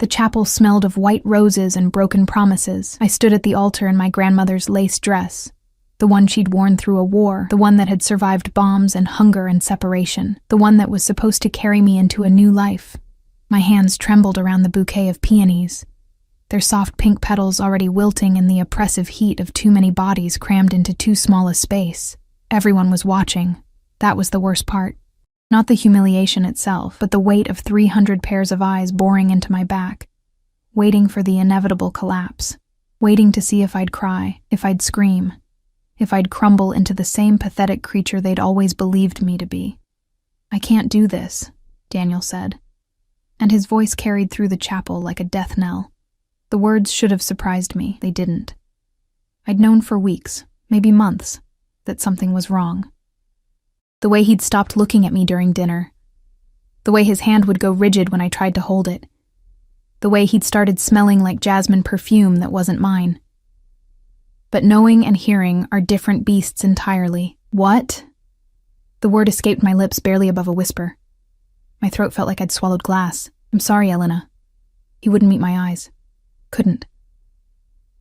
The chapel smelled of white roses and broken promises. I stood at the altar in my grandmother's lace dress, the one she'd worn through a war, the one that had survived bombs and hunger and separation, the one that was supposed to carry me into a new life. My hands trembled around the bouquet of peonies, their soft pink petals already wilting in the oppressive heat of too many bodies crammed into too small a space. Everyone was watching. That was the worst part. Not the humiliation itself, but the weight of 300 pairs of eyes boring into my back, waiting for the inevitable collapse, waiting to see if I'd cry, if I'd scream, if I'd crumble into the same pathetic creature they'd always believed me to be. "I can't do this," Daniel said, and his voice carried through the chapel like a death knell. The words should have surprised me. They didn't. I'd known for weeks, maybe months, that something was wrong. The way he'd stopped looking at me during dinner, the way his hand would go rigid when I tried to hold it, the way he'd started smelling like jasmine perfume that wasn't mine. But knowing and hearing are different beasts entirely. "What?" The word escaped my lips barely above a whisper. My throat felt like I'd swallowed glass. "I'm sorry, Elena." He wouldn't meet my eyes. Couldn't.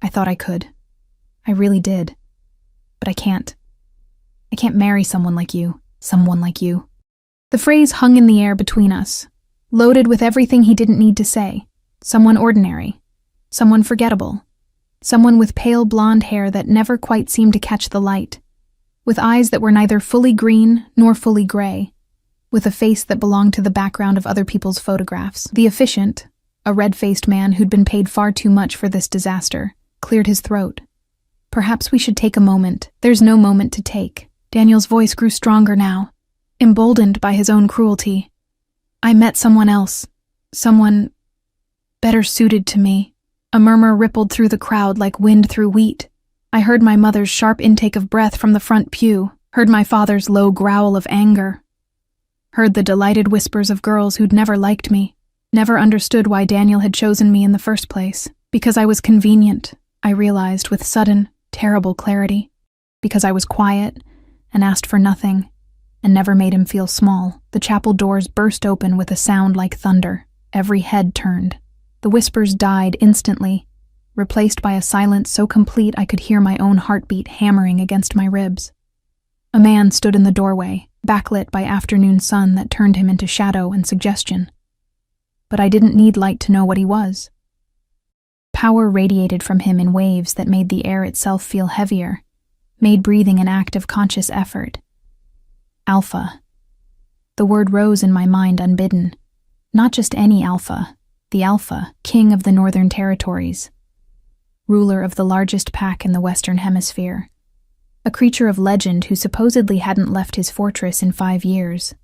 I thought I could. I really did. But I can't. I can't marry someone like you. Someone like you. The phrase hung in the air between us, loaded with everything he didn't need to say. Someone ordinary. Someone forgettable. Someone with pale blonde hair that never quite seemed to catch the light. With eyes that were neither fully green nor fully gray. With a face that belonged to the background of other people's photographs. The officiant, a red-faced man who'd been paid far too much for this disaster, cleared his throat. "Perhaps we should take a moment." "There's no moment to take." Daniel's voice grew stronger now, emboldened by his own cruelty. "I met someone else. Someone better suited to me." A murmur rippled through the crowd like wind through wheat. I heard my mother's sharp intake of breath from the front pew, heard my father's low growl of anger, heard the delighted whispers of girls who'd never liked me, never understood why Daniel had chosen me in the first place. Because I was convenient, I realized with sudden, terrible clarity. Because I was quiet and asked for nothing and never made him feel small. The chapel doors burst open with a sound like thunder. Every head turned. The whispers died instantly, replaced by a silence so complete I could hear my own heartbeat hammering against my ribs. A man stood in the doorway, backlit by afternoon sun that turned him into shadow and suggestion. But I didn't need light to know what he was. Power radiated from him in waves that made the air itself feel heavier, made breathing an act of conscious effort. Alpha. The word rose in my mind unbidden. Not just any alpha, the Alpha, king of the Northern Territories, ruler of the largest pack in the Western Hemisphere, a creature of legend who supposedly hadn't left his fortress in 5 years.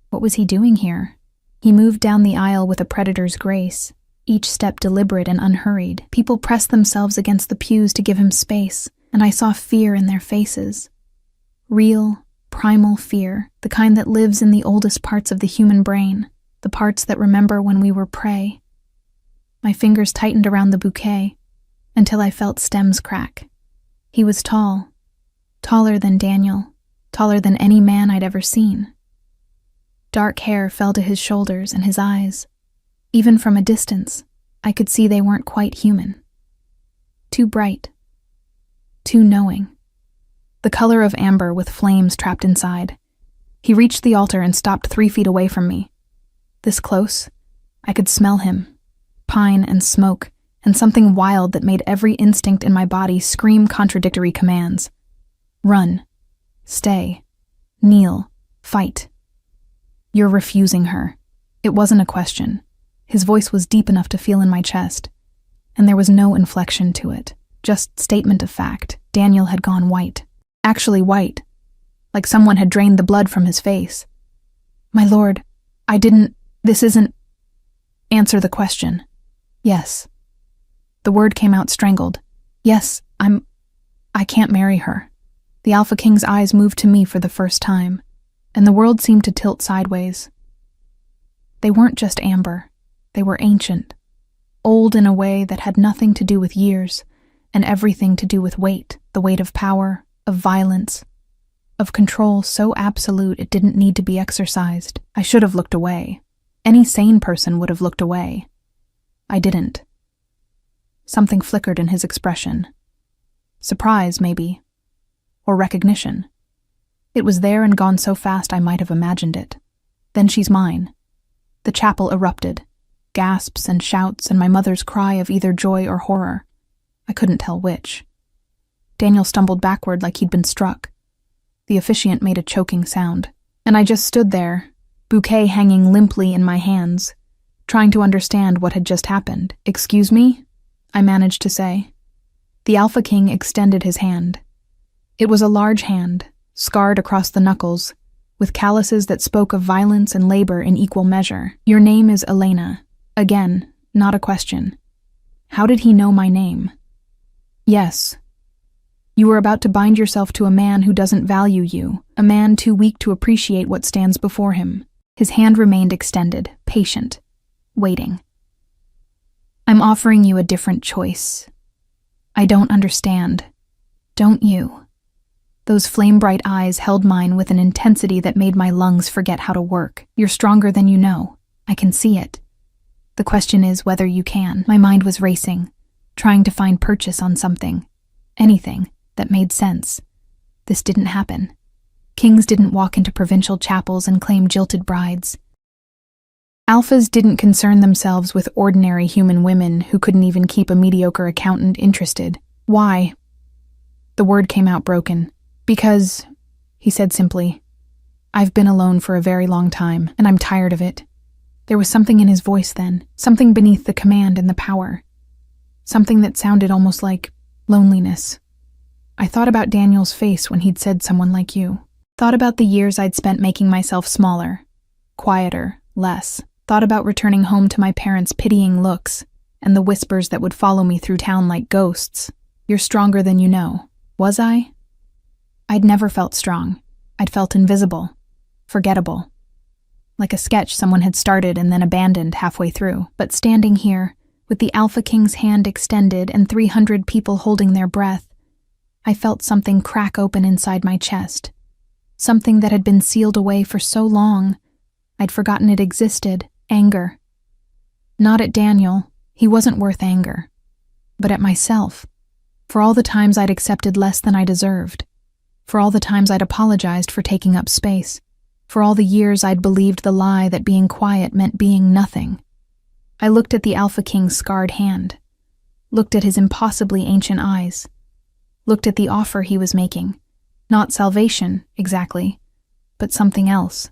What was he doing here? He moved down the aisle with a predator's grace, each step deliberate and unhurried. People pressed themselves against the pews to give him space, and I saw fear in their faces. Real, primal fear, the kind that lives in the oldest parts of the human brain, the parts that remember when we were prey. My fingers tightened around the bouquet, until I felt stems crack. He was tall, taller than Daniel, taller than any man I'd ever seen. Dark hair fell to his shoulders and his eyes. Even from a distance, I could see they weren't quite human. Too bright. Too knowing. The color of amber with flames trapped inside. He reached the altar and stopped 3 feet away from me. This close, I could smell him. Pine and smoke, and something wild that made every instinct in my body scream contradictory commands. Run. Stay. Kneel. Fight. You're refusing her. It wasn't a question. His voice was deep enough to feel in my chest, and there was no inflection to it. Just statement of fact. Daniel had gone white. Actually white. Like someone had drained the blood from his face. My lord, I didn't... This isn't... Answer the question. Yes. The word came out strangled. Yes, I can't marry her. The Alpha King's eyes moved to me for the first time, and the world seemed to tilt sideways. They weren't just amber. They were ancient. Old in a way that had nothing to do with years, and everything to do with weight, the weight of power, of violence, of control so absolute it didn't need to be exercised. I should have looked away. Any sane person would have looked away. I didn't. Something flickered in his expression. Surprise, maybe. Or recognition. It was there and gone so fast I might have imagined it. Then she's mine. The chapel erupted. Gasps and shouts and my mother's cry of either joy or horror. I couldn't tell which. Daniel stumbled backward like he'd been struck. The officiant made a choking sound, and I just stood there, bouquet hanging limply in my hands, trying to understand what had just happened. "Excuse me?" I managed to say. The Alpha King extended his hand. It was a large hand, scarred across the knuckles, with calluses that spoke of violence and labor in equal measure. "Your name is Elena." Again, not a question. How did he know my name? "Yes. You were about to bind yourself to a man who doesn't value you, a man too weak to appreciate what stands before him." His hand remained extended, patient, waiting. "I'm offering you a different choice. I don't understand. Don't you?" Those flame-bright eyes held mine with an intensity that made my lungs forget how to work. "You're stronger than you know. I can see it. The question is whether you can." My mind was racing, trying to find purchase on something, anything, that made sense. This didn't happen. Kings didn't walk into provincial chapels and claim jilted brides. Alphas didn't concern themselves with ordinary human women who couldn't even keep a mediocre accountant interested. "Why?" The word came out broken. "Because," he said simply, "I've been alone for a very long time, and I'm tired of it." There was something in his voice then, something beneath the command and the power. Something that sounded almost like loneliness. I thought about Daniel's face when he'd said "someone like you." Thought about the years I'd spent making myself smaller, quieter, less. Thought about returning home to my parents' pitying looks and the whispers that would follow me through town like ghosts. "You're stronger than you know." Was I? I'd never felt strong. I'd felt invisible, forgettable. Like a sketch someone had started and then abandoned halfway through. But standing here, with the Alpha King's hand extended and 300 people holding their breath, I felt something crack open inside my chest. Something that had been sealed away for so long, I'd forgotten it existed. Anger. Not at Daniel, he wasn't worth anger. But at myself. For all the times I'd accepted less than I deserved. For all the times I'd apologized for taking up space. For all the years I'd believed the lie that being quiet meant being nothing. I looked at the Alpha King's scarred hand. Looked at his impossibly ancient eyes. Looked at the offer he was making. Not salvation, exactly, but something else.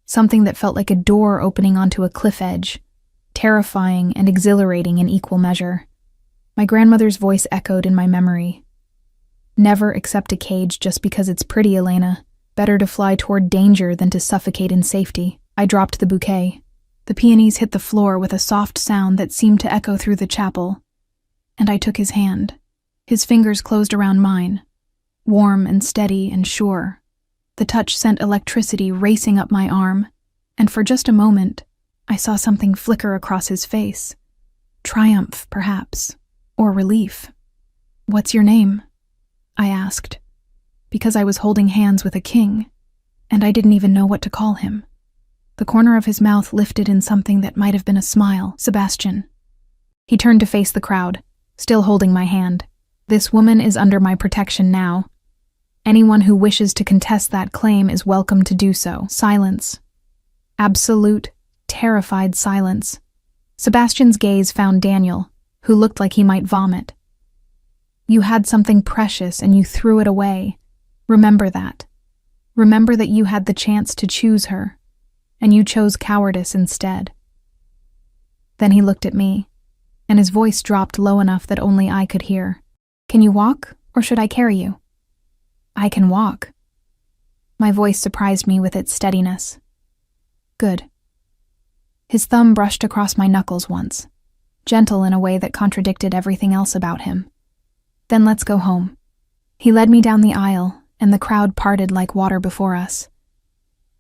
Something that felt like a door opening onto a cliff edge, terrifying and exhilarating in equal measure. My grandmother's voice echoed in my memory. "Never accept a cage just because it's pretty, Elena. Better to fly toward danger than to suffocate in safety." I dropped the bouquet. The peonies hit the floor with a soft sound that seemed to echo through the chapel, and I took his hand. His fingers closed around mine, warm and steady and sure. The touch sent electricity racing up my arm, and for just a moment, I saw something flicker across his face. Triumph, perhaps, or relief. "What's your name?" I asked, because I was holding hands with a king, and I didn't even know what to call him. The corner of his mouth lifted in something that might have been a smile. "Sebastian." He turned to face the crowd, still holding my hand. "This woman is under my protection now. Anyone who wishes to contest that claim is welcome to do so." Silence. Absolute, terrified silence. Sebastian's gaze found Daniel, who looked like he might vomit. "You had something precious and you threw it away. Remember that. Remember that you had the chance to choose her, and you chose cowardice instead." Then he looked at me, and his voice dropped low enough that only I could hear. "Can you walk, or should I carry you?" "I can walk." My voice surprised me with its steadiness. "Good." His thumb brushed across my knuckles once, gentle in a way that contradicted everything else about him. "Then let's go home." He led me down the aisle, and the crowd parted like water before us.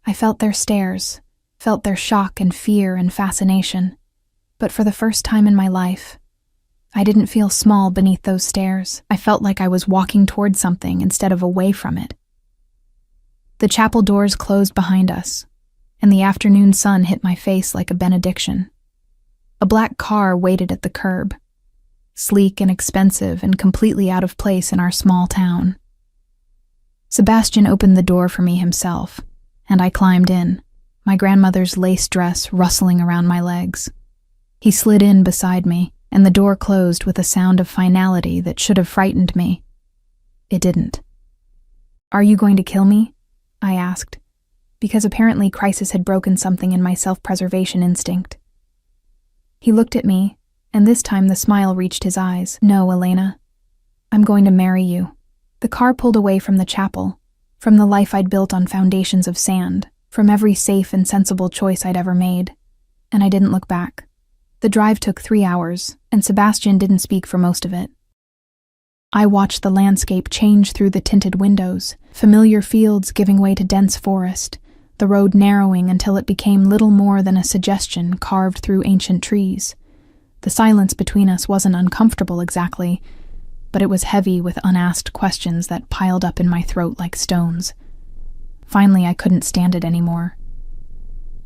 I felt their stares, felt their shock and fear and fascination, but for the first time in my life, I didn't feel small beneath those stares. I felt like I was walking toward something instead of away from it. The chapel doors closed behind us, and the afternoon sun hit my face like a benediction. A black car waited at the curb, sleek and expensive and completely out of place in our small town. Sebastian opened the door for me himself, and I climbed in, my grandmother's lace dress rustling around my legs. He slid in beside me, and the door closed with a sound of finality that should have frightened me. It didn't. "Are you going to kill me?" I asked, because apparently crisis had broken something in my self-preservation instinct. He looked at me, and this time the smile reached his eyes. "No, Elena. I'm going to marry you." The car pulled away from the chapel, from the life I'd built on foundations of sand, from every safe and sensible choice I'd ever made, and I didn't look back. The drive took 3 hours, and Sebastian didn't speak for most of it. I watched the landscape change through the tinted windows, familiar fields giving way to dense forest, the road narrowing until it became little more than a suggestion carved through ancient trees. The silence between us wasn't uncomfortable exactly, but it was heavy with unasked questions that piled up in my throat like stones. Finally, I couldn't stand it anymore.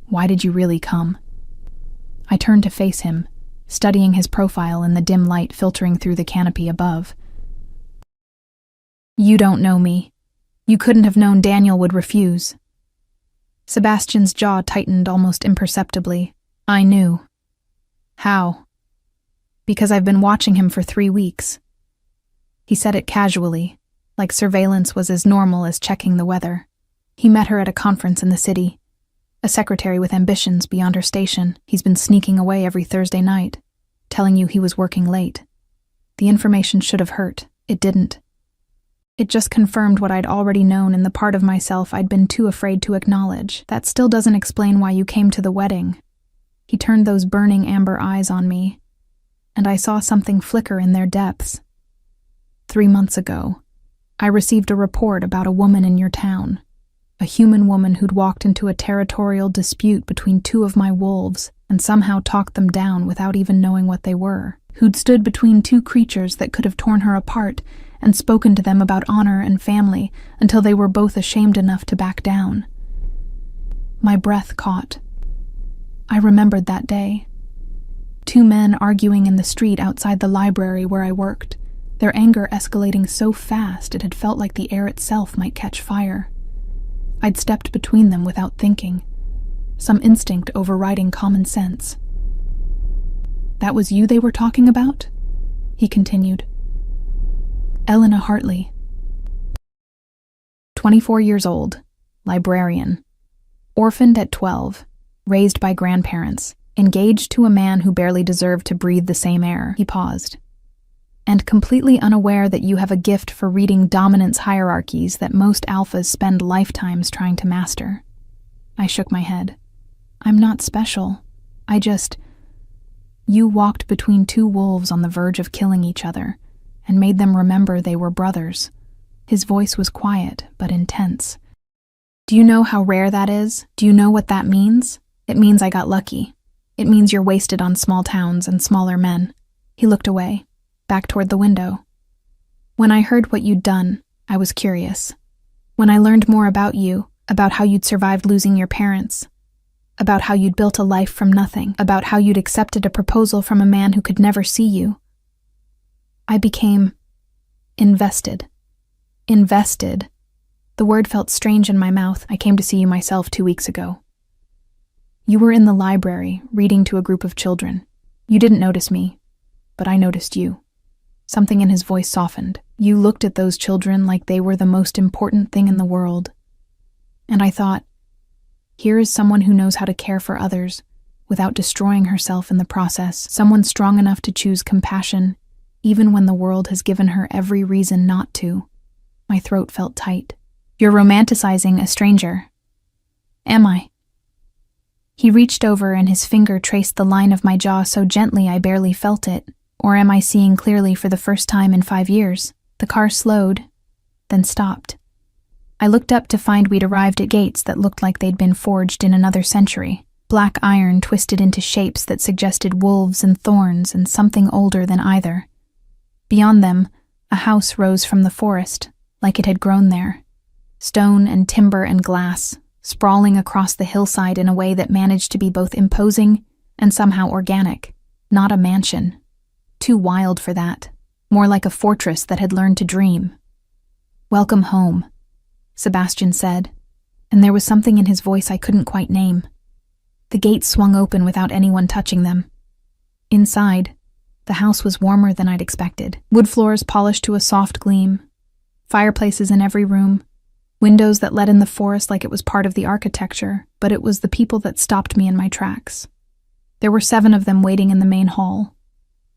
"Why did you really come?" I turned to face him, studying his profile in the dim light filtering through the canopy above. "You don't know me. You couldn't have known Daniel would refuse." Sebastian's jaw tightened almost imperceptibly. "I knew." "How?" "Because I've been watching him for 3 weeks. He said it casually, like surveillance was as normal as checking the weather. He met her at a conference in the city. A secretary with ambitions beyond her station. He's been sneaking away every Thursday night, telling you he was working late. The information should have hurt. It didn't. It just confirmed what I'd already known in the part of myself I'd been too afraid to acknowledge. That still doesn't explain why you came to the wedding." He turned those burning amber eyes on me, and I saw something flicker in their depths. 3 months ago, I received a report about a woman in your town, a human woman who'd walked into a territorial dispute between 2 of my wolves and somehow talked them down without even knowing what they were, who'd stood between 2 creatures that could have torn her apart and spoken to them about honor and family until they were both ashamed enough to back down. My breath caught. I remembered that day. 2 men arguing in the street outside the library where I worked, their anger escalating so fast it had felt like the air itself might catch fire. I'd stepped between them without thinking, some instinct overriding common sense. "That was you they were talking about?" he continued. "Elena Hartley. 24 years old, librarian. Orphaned at 12, raised by grandparents, engaged to a man who barely deserved to breathe the same air." He paused. "And completely unaware that you have a gift for reading dominance hierarchies that most alphas spend lifetimes trying to master." I shook my head. "I'm not special. You walked between 2 wolves on the verge of killing each other and made them remember they were brothers." His voice was quiet but intense. "Do you know how rare that is? Do you know what that means? It means I got lucky. It means you're wasted on small towns and smaller men." He looked away, back toward the window. "When I heard what you'd done, I was curious. When I learned more about you, about how you'd survived losing your parents, about how you'd built a life from nothing, about how you'd accepted a proposal from a man who could never see you, I became invested. Invested. The word felt strange in my mouth. I came to see you myself 2 weeks ago. You were in the library, reading to a group of children. You didn't notice me, but I noticed you." Something in his voice softened. "You looked at those children like they were the most important thing in the world. And I thought, here is someone who knows how to care for others without destroying herself in the process, someone strong enough to choose compassion, even when the world has given her every reason not to." My throat felt tight. "You're romanticizing a stranger." "Am I?" He reached over and his finger traced the line of my jaw so gently I barely felt it. Or am I seeing clearly for the first time in 5 years? The car slowed, then stopped. I looked up to find we'd arrived at gates that looked like they'd been forged in another century. Black iron twisted into shapes that suggested wolves and thorns and something older than either. Beyond them, a house rose from the forest, like it had grown there. Stone and timber and glass, sprawling across the hillside in a way that managed to be both imposing and somehow organic. Not a mansion. Too wild for that. More like a fortress that had learned to dream. "Welcome home," Sebastian said, and there was something in his voice I couldn't quite name. The gates swung open without anyone touching them. Inside, the house was warmer than I'd expected. Wood floors polished to a soft gleam, fireplaces in every room, windows that let in the forest like it was part of the architecture, but it was the people that stopped me in my tracks. There were 7 of them waiting in the main hall,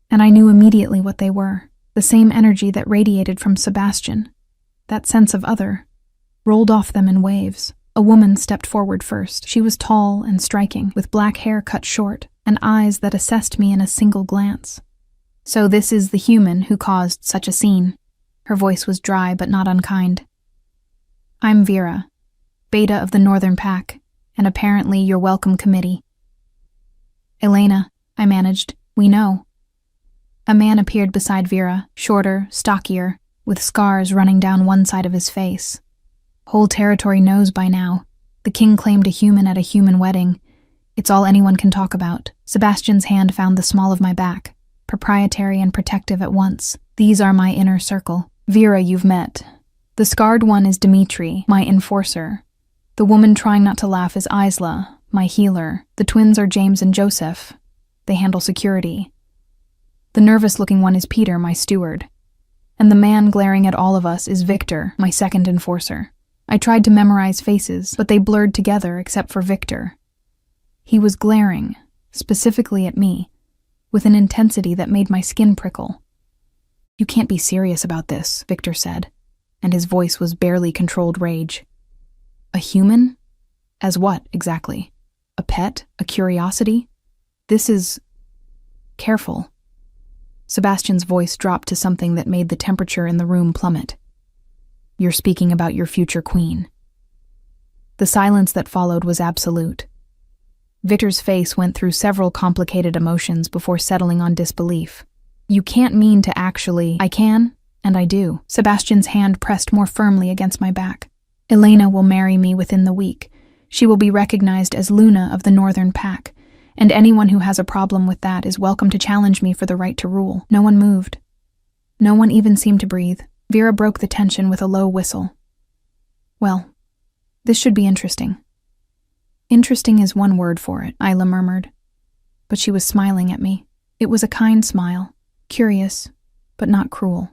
and I knew immediately what they were. The same energy that radiated from Sebastian, that sense of other, rolled off them in waves. A woman stepped forward first. She was tall and striking, with black hair cut short, and eyes that assessed me in a single glance. "So this is the human who caused such a scene." Her voice was dry but not unkind. "I'm Vera, Beta of the Northern Pack, and apparently your welcome committee." "Elena," I managed, "we know." A man appeared beside Vera, shorter, stockier, with scars running down one side of his face. "Whole territory knows by now. The king claimed a human at a human wedding. It's all anyone can talk about." Sebastian's hand found the small of my back, proprietary and protective at once. "These are my inner circle. Vera, you've met. The scarred one is Dimitri, my enforcer. The woman trying not to laugh is Isla, my healer. The twins are James and Joseph. They handle security. The nervous-looking one is Peter, my steward. And the man glaring at all of us is Victor, my second enforcer. I tried to memorize faces, but they blurred together except for Victor. He was glaring, specifically at me, with an intensity that made my skin prickle. "You can't be serious about this," Victor said, and his voice was barely controlled rage. "A human? As what, exactly? A pet? A curiosity? This is... Careful." Sebastian's voice dropped to something that made the temperature in the room plummet. "You're speaking about your future queen." The silence that followed was absolute. Victor's face went through several complicated emotions before settling on disbelief. "You can't mean to actually..." "I can, and I do." Sebastian's hand pressed more firmly against my back. "Elena will marry me within the week. She will be recognized as Luna of the Northern Pack, and anyone who has a problem with that is welcome to challenge me for the right to rule." No one moved. No one even seemed to breathe. Vera broke the tension with a low whistle. "Well, this should be interesting." "Interesting is one word for it," Isla murmured. But she was smiling at me. It was a kind smile, curious, but not cruel.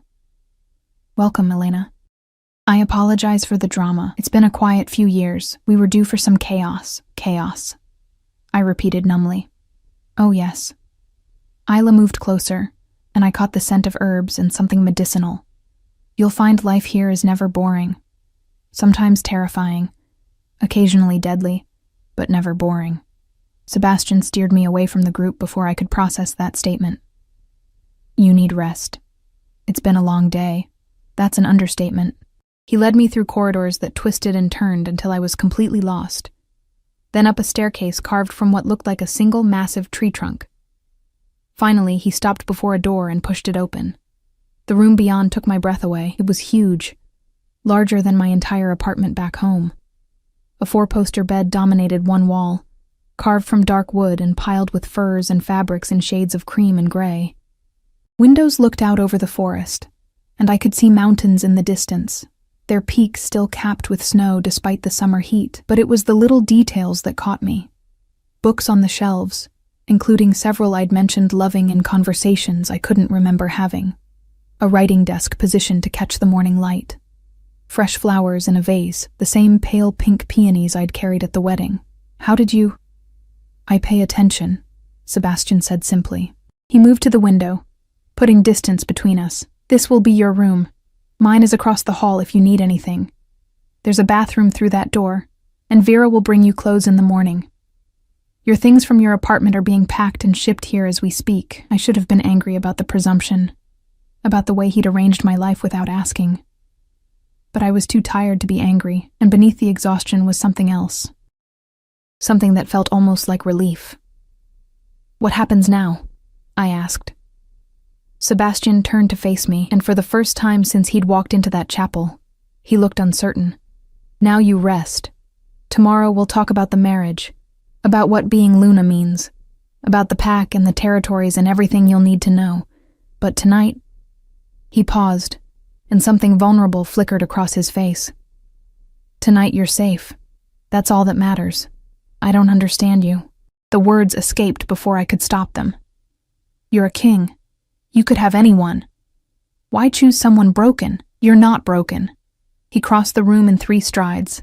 "Welcome, Elena." "I apologize for the drama. It's been a quiet few years. We were due for some chaos." "Chaos," I repeated numbly. "Oh, yes." Isla moved closer, and I caught the scent of herbs and something medicinal. "You'll find life here is never boring. Sometimes terrifying, occasionally deadly, but never boring." Sebastian steered me away from the group before I could process that statement. "You need rest. It's been a long day." That's an understatement. He led me through corridors that twisted and turned until I was completely lost. Then up a staircase carved from what looked like a single massive tree trunk. Finally, he stopped before a door and pushed it open. The room beyond took my breath away. It was huge, larger than my entire apartment back home. A 4-poster bed dominated one wall, carved from dark wood and piled with furs and fabrics in shades of cream and gray. Windows looked out over the forest, and I could see mountains in the distance, their peaks still capped with snow despite the summer heat. But it was the little details that caught me. Books on the shelves, including several I'd mentioned loving in conversations I couldn't remember having. A writing desk positioned to catch the morning light. Fresh flowers in a vase, the same pale pink peonies I'd carried at the wedding. "How did you..." "I pay attention," Sebastian said simply. He moved to the window, putting distance between us. "This will be your room. Mine is across the hall if you need anything. There's a bathroom through that door, and Vera will bring you clothes in the morning. Your things from your apartment are being packed and shipped here as we speak." I should have been angry about the presumption, about the way he'd arranged my life without asking. But I was too tired to be angry, and beneath the exhaustion was something else. Something that felt almost like relief. "What happens now?" I asked. Sebastian turned to face me, and for the first time since he'd walked into that chapel, he looked uncertain. "Now you rest. Tomorrow we'll talk about the marriage, about what being Luna means. about the pack and the territories and everything you'll need to know. But tonight, he paused, and something vulnerable flickered across his face. Tonight you're safe. That's all that matters. I don't understand you. The words escaped before I could stop them. You're a king. You could have anyone. Why choose someone broken? You're not broken. He crossed the room in 3 strides,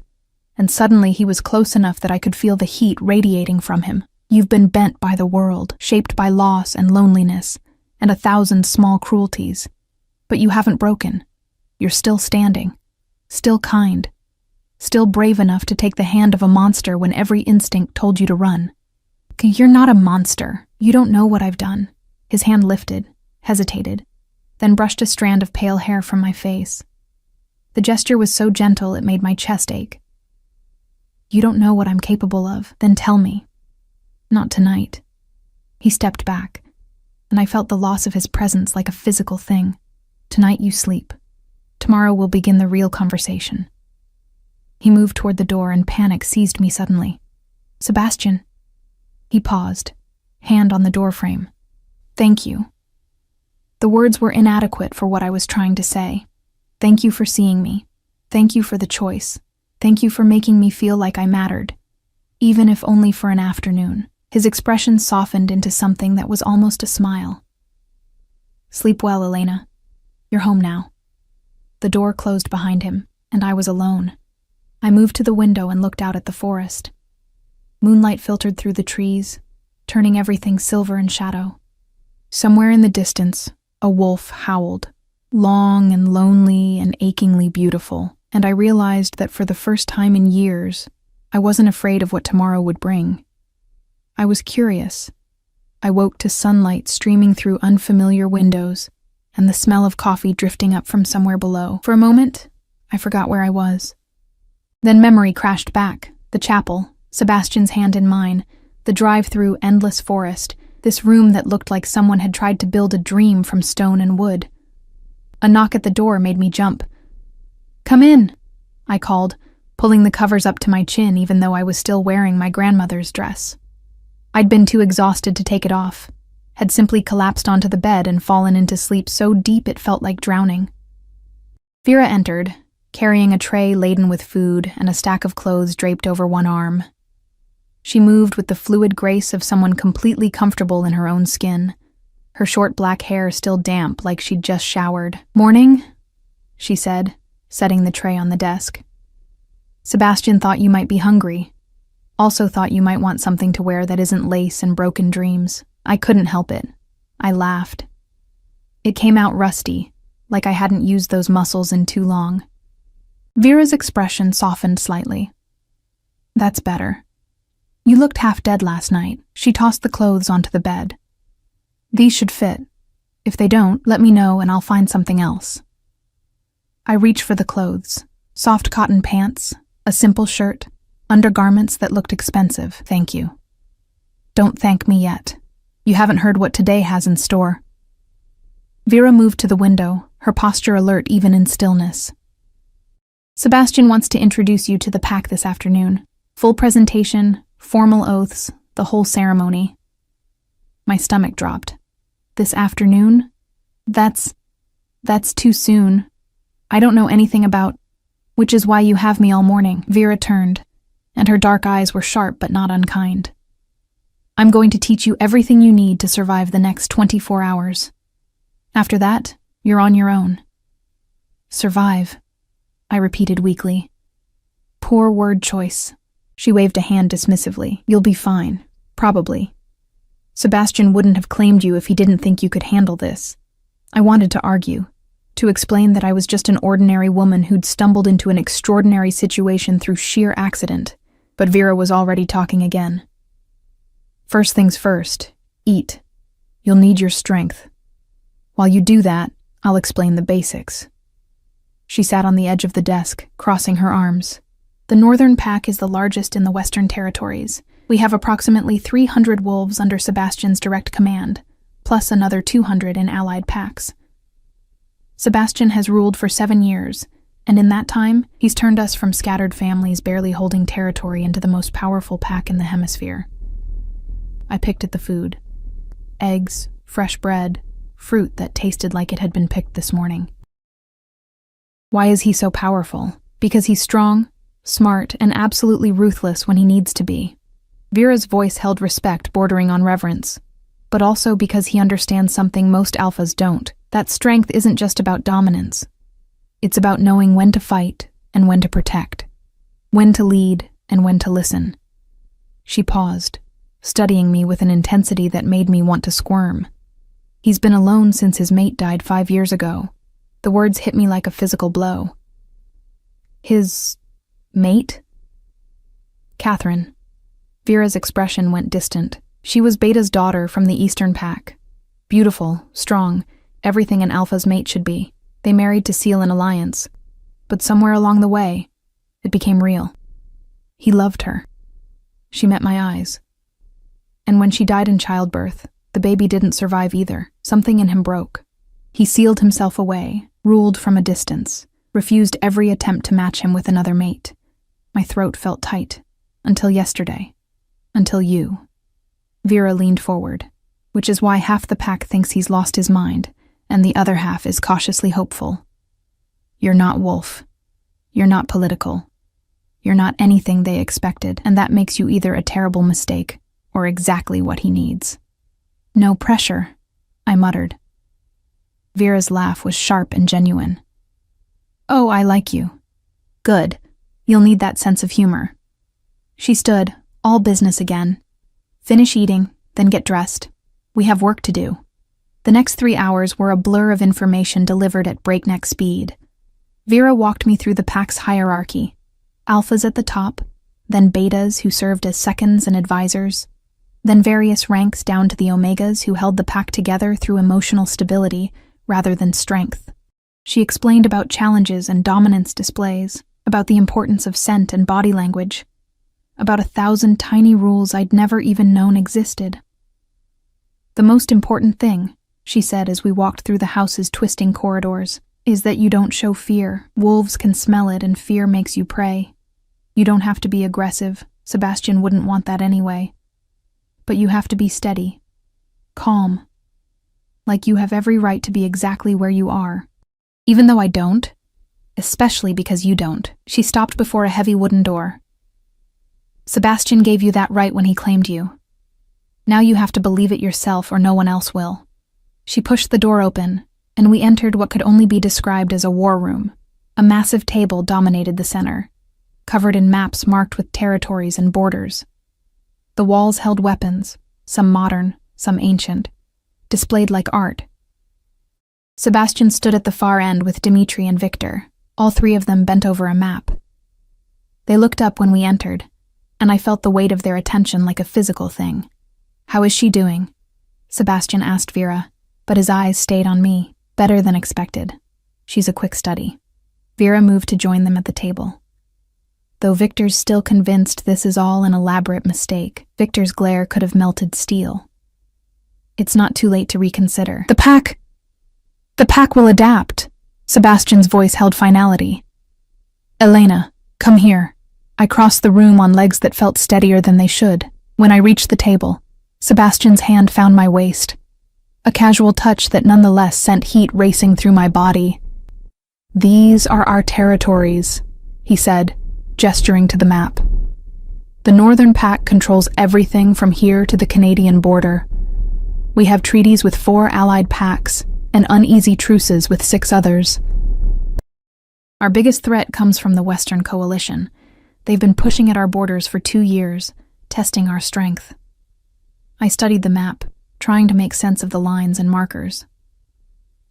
and suddenly he was close enough that I could feel the heat radiating from him. You've been bent by the world, shaped by loss and loneliness, and 1,000 small cruelties. But you haven't broken. You're still standing, still kind, still brave enough to take the hand of a monster when every instinct told you to run. You're not a monster. You don't know what I've done. His hand lifted, hesitated, then brushed a strand of pale hair from my face. The gesture was so gentle it made my chest ache. You don't know what I'm capable of, then tell me. Not tonight. He stepped back, and I felt the loss of his presence like a physical thing. Tonight you sleep. Tomorrow we'll begin the real conversation. He moved toward the door and panic seized me suddenly. Sebastian. He paused, hand on the doorframe. Thank you. The words were inadequate for what I was trying to say. Thank you for seeing me. Thank you for the choice. Thank you for making me feel like I mattered, even if only for an afternoon. His expression softened into something that was almost a smile. Sleep well, Elena. You're home now. The door closed behind him, and I was alone. I moved to the window and looked out at the forest. Moonlight filtered through the trees, turning everything silver in shadow. Somewhere in the distance, a wolf howled, long and lonely and achingly beautiful, and I realized that for the first time in years, I wasn't afraid of what tomorrow would bring. I was curious. I woke to sunlight streaming through unfamiliar windows and the smell of coffee drifting up from somewhere below. For a moment, I forgot where I was. Then memory crashed back, the chapel, Sebastian's hand in mine, the drive through endless forest, this room that looked like someone had tried to build a dream from stone and wood. A knock at the door made me jump. Come in, I called, pulling the covers up to my chin even though I was still wearing my grandmother's dress. I'd been too exhausted to take it off, had simply collapsed onto the bed and fallen into sleep so deep it felt like drowning. Vera entered, carrying a tray laden with food and a stack of clothes draped over one arm. She moved with the fluid grace of someone completely comfortable in her own skin, her short black hair still damp like she'd just showered. Morning, she said, setting the tray on the desk. Sebastian thought you might be hungry. Also thought you might want something to wear that isn't lace and broken dreams. I couldn't help it. I laughed. It came out rusty, like I hadn't used those muscles in too long. Vera's expression softened slightly. That's better. You looked half dead last night. She tossed the clothes onto the bed. These should fit. If they don't, let me know and I'll find something else. I reached for the clothes. Soft cotton pants, a simple shirt, undergarments that looked expensive. Thank you. Don't thank me yet. You haven't heard what today has in store. Vera moved to the window, her posture alert even in stillness. Sebastian wants to introduce you to the pack this afternoon. Full presentation, formal oaths, the whole ceremony. My stomach dropped. This afternoon? That's too soon. I don't know anything about, which is why you have me all morning. Vera turned, and her dark eyes were sharp but not unkind. I'm going to teach you everything you need to survive the next 24 hours. After that, you're on your own. Survive, I repeated weakly. Poor word choice. She waved a hand dismissively. You'll be fine, probably. Sebastian wouldn't have claimed you if he didn't think you could handle this. I wanted to argue, to explain that I was just an ordinary woman who'd stumbled into an extraordinary situation through sheer accident, but Vera was already talking again. First things first, eat. You'll need your strength. While you do that, I'll explain the basics. She sat on the edge of the desk, crossing her arms. The Northern Pack is the largest in the Western Territories. We have approximately 300 wolves under Sebastian's direct command, plus another 200 in allied packs. Sebastian has ruled for 7 years, and in that time, he's turned us from scattered families barely holding territory into the most powerful pack in the hemisphere. I picked at the food. Eggs, fresh bread, fruit that tasted like it had been picked this morning. Why is he so powerful? Because he's strong, smart, and absolutely ruthless when he needs to be. Vera's voice held respect bordering on reverence, but also because he understands something most alphas don't. That strength isn't just about dominance. It's about knowing when to fight and when to protect, when to lead and when to listen. She paused, studying me with an intensity that made me want to squirm. He's been alone since his mate died 5 years ago. The words hit me like a physical blow. His mate? Catherine. Vera's expression went distant. She was Beta's daughter from the Eastern Pack. Beautiful, strong, everything an alpha's mate should be. They married to seal an alliance. But somewhere along the way, it became real. He loved her. She met my eyes. And when she died in childbirth, the baby didn't survive either. Something in him broke. He sealed himself away, ruled from a distance, refused every attempt to match him with another mate. My throat felt tight. Until yesterday. Until you. Vera leaned forward, which is why half the pack thinks he's lost his mind, and the other half is cautiously hopeful. You're not Wolf. You're not political. You're not anything they expected, and that makes you either a terrible mistake or exactly what he needs. No pressure, I muttered. Vera's laugh was sharp and genuine. Oh, I like you. Good. You'll need that sense of humor. She stood, all business again. Finish eating, then get dressed. We have work to do. The next 3 hours were a blur of information delivered at breakneck speed. Vera walked me through the pack's hierarchy. Alphas at the top, then betas who served as seconds and advisors, then various ranks down to the omegas who held the pack together through emotional stability rather than strength. She explained about challenges and dominance displays, about the importance of scent and body language, about 1,000 tiny rules I'd never even known existed. The most important thing, she said as we walked through the house's twisting corridors, is that you don't show fear. Wolves can smell it and fear makes you prey. You don't have to be aggressive. Sebastian wouldn't want that anyway. But you have to be steady, calm, like you have every right to be exactly where you are. Even though I don't, especially because you don't. She stopped before a heavy wooden door. Sebastian gave you that right when he claimed you. Now you have to believe it yourself or no one else will. She pushed the door open, and we entered what could only be described as a war room. A massive table dominated the center, covered in maps marked with territories and borders. The walls held weapons, some modern, some ancient, displayed like art. Sebastian stood at the far end with Dimitri and Victor, all 3 of them bent over a map. They looked up when we entered, and I felt the weight of their attention like a physical thing. How is she doing? Sebastian asked Vera, but his eyes stayed on me, better than expected. She's a quick study. Vera moved to join them at the table. Though Victor's still convinced this is all an elaborate mistake, Victor's glare could have melted steel. It's not too late to reconsider. The pack will adapt. Sebastian's voice held finality. Elena, come here. I crossed the room on legs that felt steadier than they should. When I reached the table, Sebastian's hand found my waist. A casual touch that nonetheless sent heat racing through my body. These are our territories, he said, gesturing to the map. The Northern Pack controls everything from here to the Canadian border. We have treaties with 4 allied packs and uneasy truces with 6 others. Our biggest threat comes from the Western Coalition. They've been pushing at our borders for 2 years, testing our strength. I studied the map, trying to make sense of the lines and markers.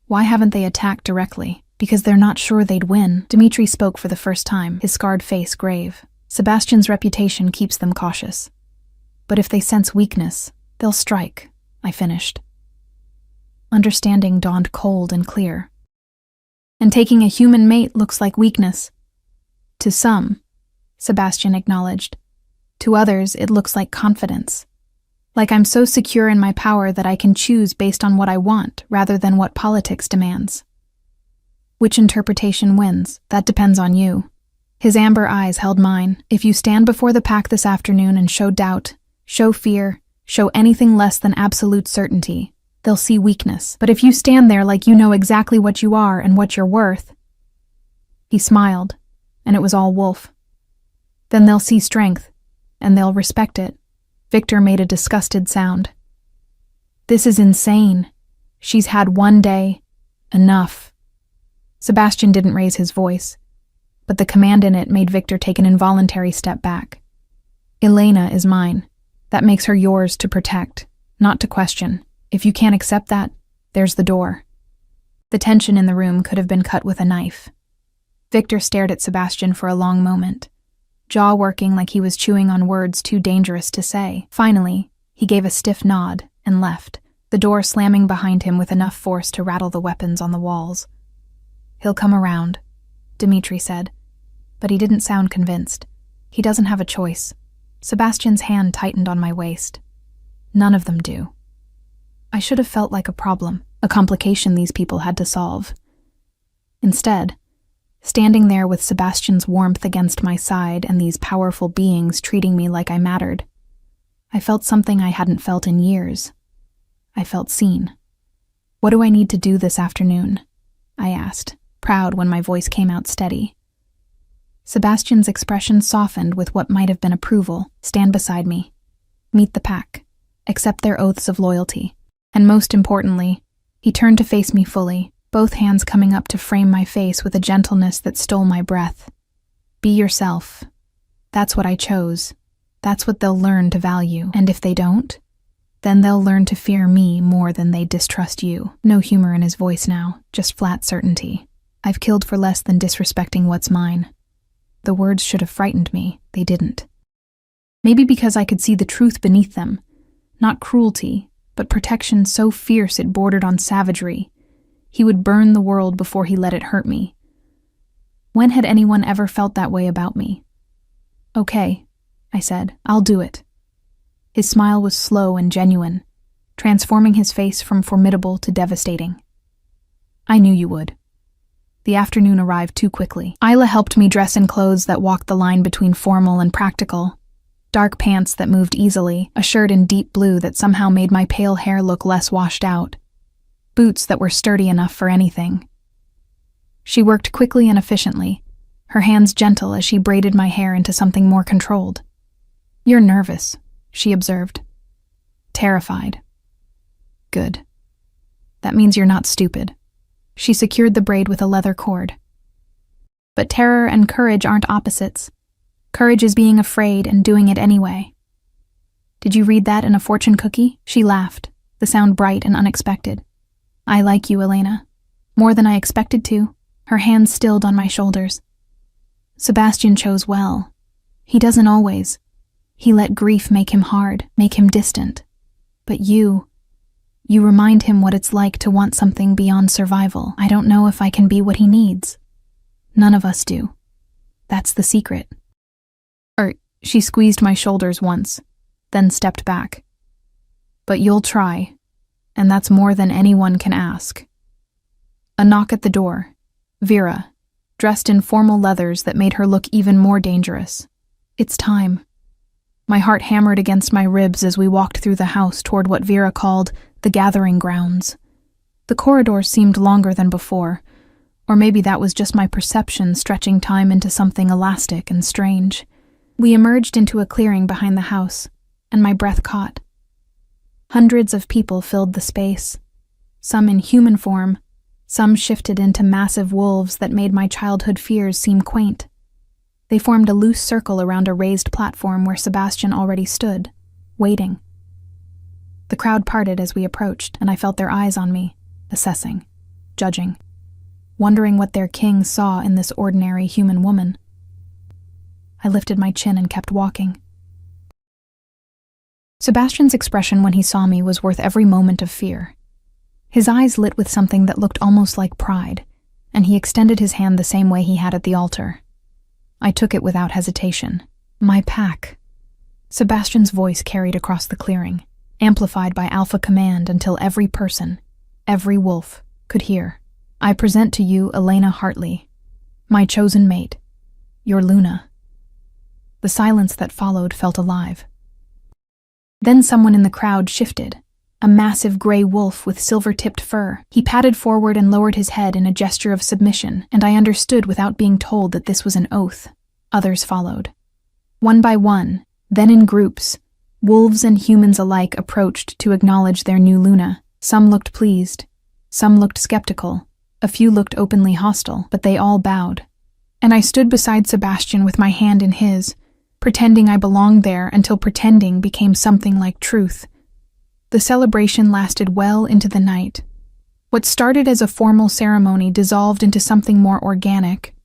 Why haven't they attacked directly? Because they're not sure they'd win. Dimitri spoke for the first time, his scarred face grave. Sebastian's reputation keeps them cautious. But if they sense weakness, they'll strike, I finished. Understanding dawned cold and clear. And taking a human mate looks like weakness. To some, Sebastian acknowledged. To others, it looks like confidence. Like I'm so secure in my power that I can choose based on what I want rather than what politics demands. Which interpretation wins? That depends on you. His amber eyes held mine. If you stand before the pack this afternoon and show doubt, show fear, Show anything less than absolute certainty, they'll see weakness. But if you stand there like you know exactly what you are and what you're worth—" He smiled, and it was all wolf. "Then they'll see strength, and they'll respect it." Victor made a disgusted sound. "This is insane. She's had one day. Enough." Sebastian didn't raise his voice, but the command in it made Victor take an involuntary step back. "Elena is mine. That makes her yours to protect, not to question. If you can't accept that, there's the door." The tension in the room could have been cut with a knife. Victor stared at Sebastian for a long moment, jaw working like he was chewing on words too dangerous to say. Finally, he gave a stiff nod and left, the door slamming behind him with enough force to rattle the weapons on the walls. "He'll come around," Dmitri said, but he didn't sound convinced. "He doesn't have a choice." Sebastian's hand tightened on my waist. "None of them do." I should have felt like a problem, a complication these people had to solve. Instead, standing there with Sebastian's warmth against my side and these powerful beings treating me like I mattered, I felt something I hadn't felt in years. I felt seen. "What do I need to do this afternoon?" I asked, proud when my voice came out steady. Sebastian's expression softened with what might have been approval. "Stand beside me. Meet the pack. Accept their oaths of loyalty." And most importantly, he turned to face me fully, both hands coming up to frame my face with a gentleness that stole my breath. "Be yourself. That's what I chose. That's what they'll learn to value. And if they don't, then they'll learn to fear me more than they distrust you." No humor in his voice now, just flat certainty. "I've killed for less than disrespecting what's mine." The words should have frightened me. They didn't. Maybe because I could see the truth beneath them. Not cruelty, but protection so fierce it bordered on savagery. He would burn the world before he let it hurt me. When had anyone ever felt that way about me? "Okay," I said, "I'll do it." His smile was slow and genuine, transforming his face from formidable to devastating. "I knew you would." The afternoon arrived too quickly. Isla helped me dress in clothes that walked the line between formal and practical. Dark pants that moved easily, a shirt in deep blue that somehow made my pale hair look less washed out, boots that were sturdy enough for anything. She worked quickly and efficiently, her hands gentle as she braided my hair into something more controlled. "You're nervous," she observed. "Terrified." "Good. That means you're not stupid." She secured the braid with a leather cord. But terror and courage aren't opposites. Courage is being afraid and doing it anyway. "Did you read that in a fortune cookie?" She laughed, the sound bright and unexpected. "I like you, Elena. More than I expected to." Her hands stilled on my shoulders. "Sebastian chose well. He doesn't always. He let grief make him hard, make him distant. But you remind him what it's like to want something beyond survival. I don't know if I can be what he needs. None of us do. That's the secret." She squeezed my shoulders once, then stepped back. "But you'll try, and that's more than anyone can ask." A knock at the door. Vera, dressed in formal leathers that made her look even more dangerous. "It's time." My heart hammered against my ribs as we walked through the house toward what Vera called the gathering grounds. The corridors seemed longer than before, or maybe that was just my perception stretching time into something elastic and strange. We emerged into a clearing behind the house, and my breath caught. Hundreds of people filled the space, some in human form, some shifted into massive wolves that made my childhood fears seem quaint. They formed a loose circle around a raised platform where Sebastian already stood, waiting. The crowd parted as we approached, and I felt their eyes on me, assessing, judging, wondering what their king saw in this ordinary human woman. I lifted my chin and kept walking. Sebastian's expression when he saw me was worth every moment of fear. His eyes lit with something that looked almost like pride, and he extended his hand the same way he had at the altar. I took it without hesitation. "My pack." Sebastian's voice carried across the clearing, amplified by alpha command until every person, every wolf, could hear. "I present to you Elena Hartley, my chosen mate, your Luna." The silence that followed felt alive. Then someone in the crowd shifted. A massive gray wolf with silver-tipped fur. He padded forward and lowered his head in a gesture of submission, and I understood without being told that this was an oath. Others followed. One by one, then in groups, wolves and humans alike approached to acknowledge their new Luna. Some looked pleased. Some looked skeptical. A few looked openly hostile, but they all bowed. And I stood beside Sebastian with my hand in his, pretending I belonged there until pretending became something like truth. The celebration lasted well into the night. What started as a formal ceremony dissolved into something more organic.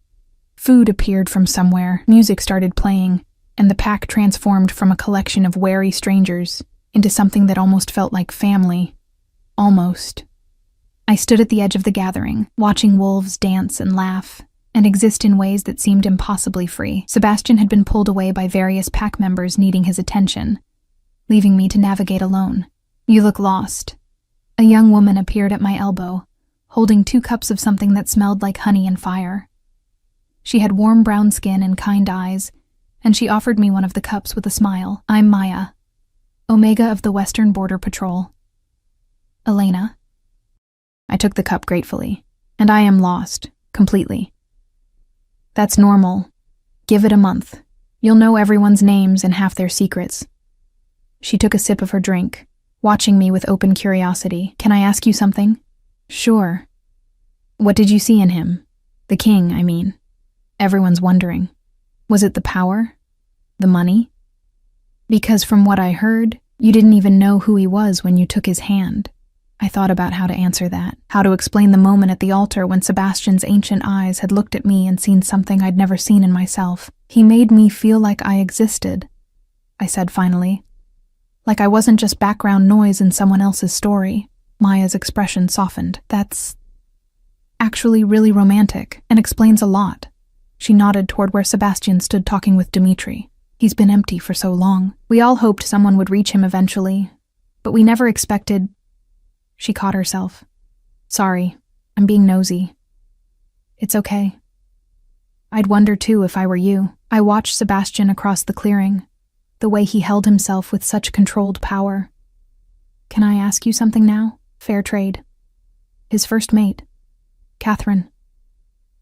Food appeared from somewhere, music started playing, and the pack transformed from a collection of wary strangers into something that almost felt like family. Almost. I stood at the edge of the gathering, watching wolves dance and laugh, and exist in ways that seemed impossibly free. Sebastian had been pulled away by various pack members needing his attention, leaving me to navigate alone. "You look lost." A young woman appeared at my elbow, holding 2 cups of something that smelled like honey and fire. She had warm brown skin and kind eyes, and she offered me one of the cups with a smile. "I'm Maya, Omega of the Western Border Patrol." "Elena?" I took the cup gratefully. "And I am lost, completely." "That's normal. Give it a month. You'll know everyone's names and half their secrets." She took a sip of her drink, watching me with open curiosity. "Can I ask you something?" "Sure." "What did you see in him? The king, I mean. Everyone's wondering. Was it the power? The money? Because from what I heard, you didn't even know who he was when you took his hand." I thought about how to answer that, how to explain the moment at the altar when Sebastian's ancient eyes had looked at me and seen something I'd never seen in myself. "He made me feel like I existed," I said finally. "Like I wasn't just background noise in someone else's story." Maya's expression softened. "That's actually really romantic and explains a lot." She nodded toward where Sebastian stood talking with Dimitri. "He's been empty for so long. We all hoped someone would reach him eventually, but we never expected—" She caught herself. "Sorry, I'm being nosy." "It's okay. I'd wonder too if I were you." I watched Sebastian across the clearing, the way he held himself with such controlled power. "Can I ask you something now? Fair trade." His first mate, Catherine.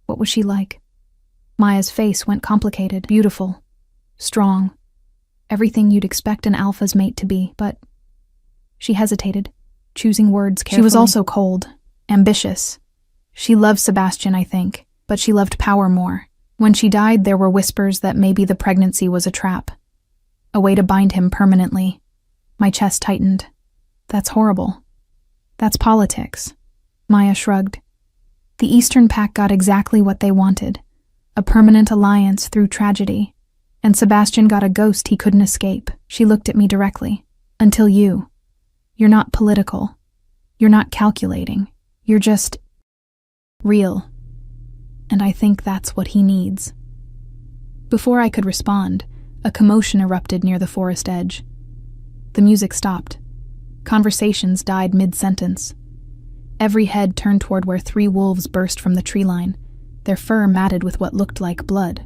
What was she like? Maya's face went complicated, beautiful, strong, everything you'd expect an alpha's mate to be, but she hesitated, choosing words carefully. She was also cold, ambitious. She loved Sebastian, I think, but she loved power more. When she died, there were whispers that maybe the pregnancy was a trap, a way to bind him permanently. My chest tightened. That's horrible. That's politics. Maya shrugged. The Eastern Pact got exactly what they wanted, a permanent alliance through tragedy, and Sebastian got a ghost he couldn't escape. She looked at me directly. "Until you. You're not political. You're not calculating. You're just real. And I think that's what he needs." Before I could respond, a commotion erupted near the forest edge. The music stopped. Conversations died mid-sentence. Every head turned toward where 3 wolves burst from the tree line, their fur matted with what looked like blood.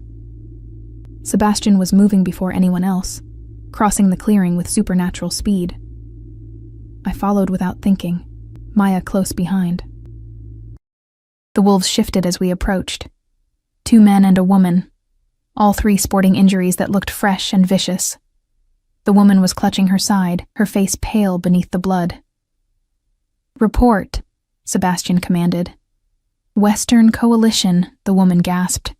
Sebastian was moving before anyone else, crossing the clearing with supernatural speed. I followed without thinking, Maya close behind. The wolves shifted as we approached. 2 men and a woman, all 3 sporting injuries that looked fresh and vicious. The woman was clutching her side, her face pale beneath the blood. "Report," Sebastian commanded. "Western Coalition," the woman gasped.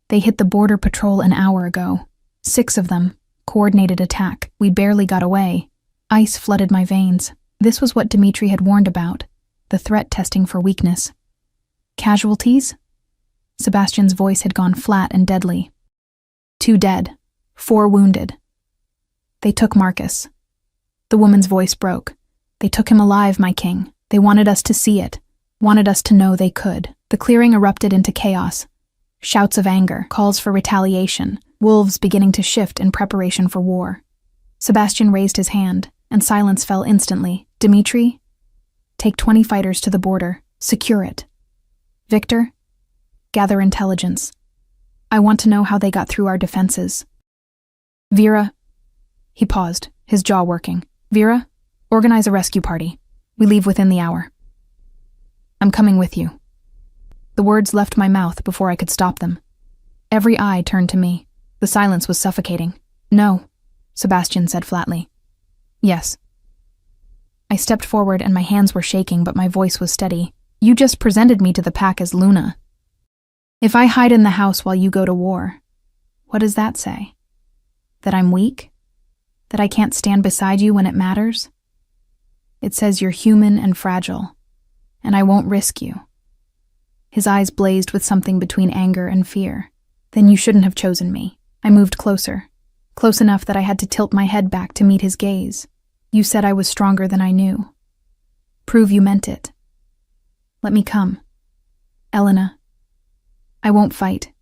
"They hit the border patrol an hour ago. 6 of them. Coordinated attack. We barely got away." Ice flooded my veins. This was what Dimitri had warned about, the threat testing for weakness. "Casualties?" Sebastian's voice had gone flat and deadly. 2 dead. 4 wounded. "They took Marcus." The woman's voice broke. "They took him alive, my king. They wanted us to see it, wanted us to know they could." The clearing erupted into chaos. Shouts of anger, calls for retaliation, wolves beginning to shift in preparation for war. Sebastian raised his hand, and silence fell instantly. "Dimitri, take 20 fighters to the border. Secure it. Victor, gather intelligence. I want to know how they got through our defenses. Vera," He paused, his jaw working. Vera, organize a rescue party. We leave within the hour. I'm coming with you. The words left my mouth before I could stop them. Every eye turned to me. The silence was suffocating. No, Sebastian said flatly. Yes. I stepped forward and my hands were shaking, but my voice was steady. You just presented me to the pack as Luna. If I hide in the house while you go to war, what does that say? That I'm weak? That I can't stand beside you when it matters? It says you're human and fragile, and I won't risk you. His eyes blazed with something between anger and fear. Then you shouldn't have chosen me. I moved closer, close enough that I had to tilt my head back to meet his gaze. You said I was stronger than I knew. Prove you meant it. Let me come. Elena. I won't fight.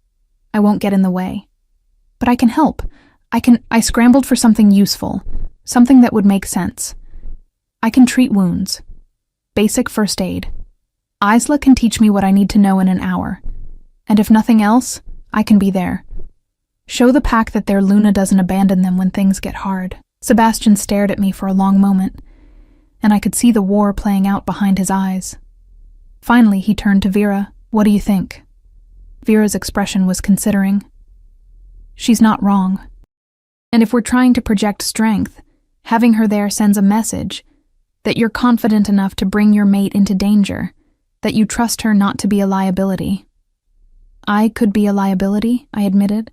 I won't get in the way. But I can help. I scrambled for something useful, something that would make sense. I can treat wounds. Basic first aid. Isla can teach me what I need to know in an hour. And if nothing else, I can be there. Show the pack that their Luna doesn't abandon them when things get hard. Sebastian stared at me for a long moment, and I could see the war playing out behind his eyes. Finally, he turned to Vera. What do you think? Vera's expression was considering. She's not wrong. And if we're trying to project strength, having her there sends a message that you're confident enough to bring your mate into danger, that you trust her not to be a liability. I could be a liability, I admitted.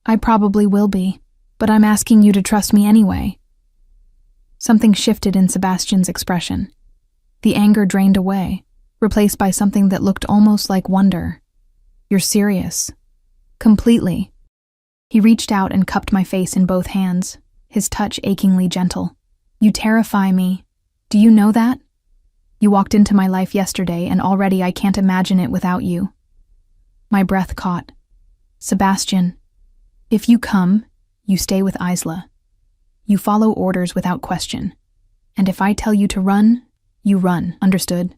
I probably will be, but I'm asking you to trust me anyway. Something shifted in Sebastian's expression. The anger drained away, replaced by something that looked almost like wonder. You're serious. Completely. He reached out and cupped my face in both hands, his touch achingly gentle. You terrify me. Do you know that? You walked into my life yesterday, and already I can't imagine it without you. My breath caught. Sebastian, if you come, you stay with Isla. You follow orders without question. And if I tell you to run, you run. Understood?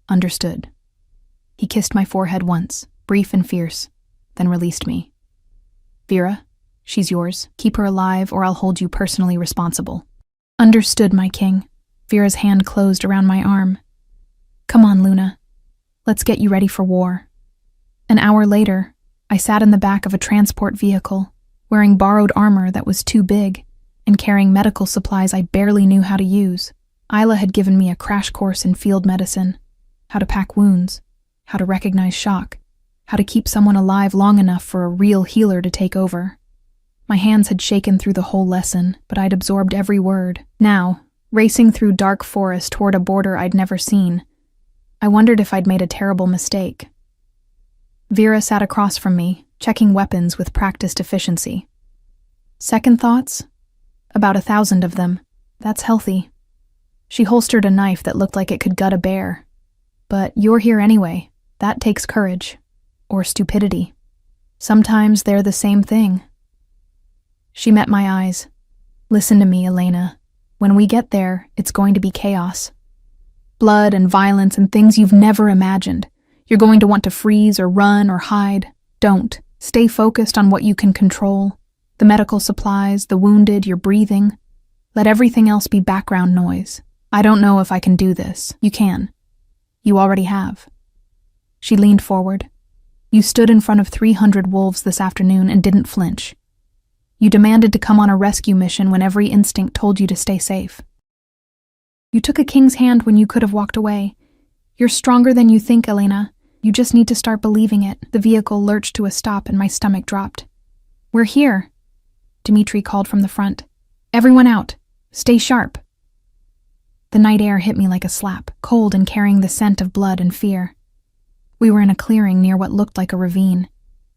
Understood. He kissed my forehead once, brief and fierce, then released me. Vera, she's yours. Keep her alive or I'll hold you personally responsible. Understood, my king. Vera's hand closed around my arm. Come on, Luna. Let's get you ready for war. An hour later, I sat in the back of a transport vehicle, wearing borrowed armor that was too big, and carrying medical supplies I barely knew how to use. Isla had given me a crash course in field medicine, how to pack wounds, how to recognize shock, how to keep someone alive long enough for a real healer to take over. My hands had shaken through the whole lesson, but I'd absorbed every word. Now, racing through dark forest toward a border I'd never seen, I wondered if I'd made a terrible mistake. Vera sat across from me, checking weapons with practiced efficiency. Second thoughts? About 1,000 of them. That's healthy. She holstered a knife that looked like it could gut a bear. But you're here anyway. That takes courage. Or stupidity. Sometimes they're the same thing. She met my eyes. Listen to me, Elena. When we get there, it's going to be chaos. Blood and violence and things you've never imagined. You're going to want to freeze or run or hide. Don't. Stay focused on what you can control. The medical supplies, the wounded, your breathing. Let everything else be background noise. I don't know if I can do this. You can. You already have. She leaned forward. You stood in front of 300 wolves this afternoon and didn't flinch. You demanded to come on a rescue mission when every instinct told you to stay safe. You took a king's hand when you could have walked away. You're stronger than you think, Elena. You just need to start believing it. The vehicle lurched to a stop and my stomach dropped. We're here, Dmitri called from the front. Everyone out. Stay sharp. The night air hit me like a slap, cold and carrying the scent of blood and fear. We were in a clearing near what looked like a ravine,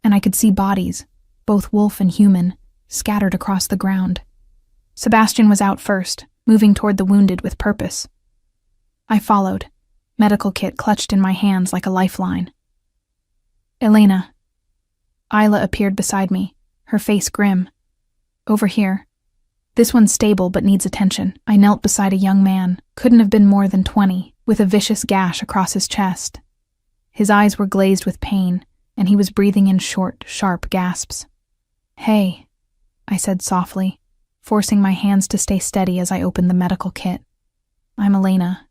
and I could see bodies, both wolf and human, scattered across the ground. Sebastian was out first, moving toward the wounded with purpose. I followed, medical kit clutched in my hands like a lifeline. Elena. Isla appeared beside me, her face grim. Over here. This one's stable but needs attention. I knelt beside a young man, couldn't have been more than 20, with a vicious gash across his chest. His eyes were glazed with pain, and he was breathing in short, sharp gasps. Hey, I said softly, forcing my hands to stay steady as I opened the medical kit. "I'm Elena.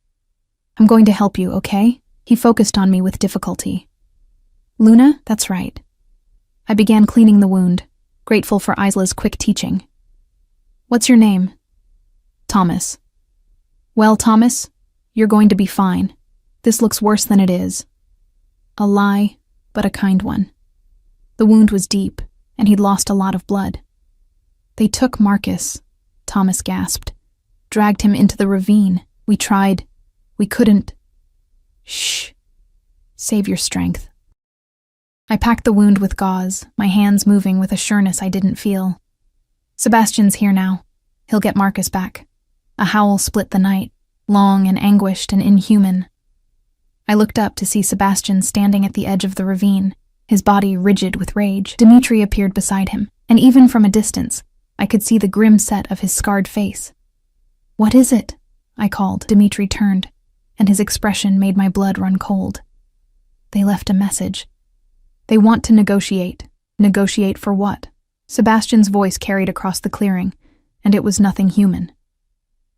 I'm going to help you, okay?" He focused on me with difficulty. "Luna? That's right." I began cleaning the wound, grateful for Isla's quick teaching. "What's your name?" "Thomas." "Well, Thomas, you're going to be fine. This looks worse than it is." A lie, but a kind one. The wound was deep, and he'd lost a lot of blood. "They took Marcus," Thomas gasped. "Dragged him into the ravine. We tried. We couldn't." "Shh. Save your strength." I packed the wound with gauze, my hands moving with a sureness I didn't feel. "Sebastian's here now. He'll get Marcus back." A howl split the night, long and anguished and inhuman. I looked up to see Sebastian standing at the edge of the ravine, his body rigid with rage. Dimitri appeared beside him, and even from a distance, I could see the grim set of his scarred face. "What is it?" I called. Dimitri turned, and his expression made my blood run cold. "They left a message. They want to negotiate. Negotiate for what?" Sebastian's voice carried across the clearing, and it was nothing human.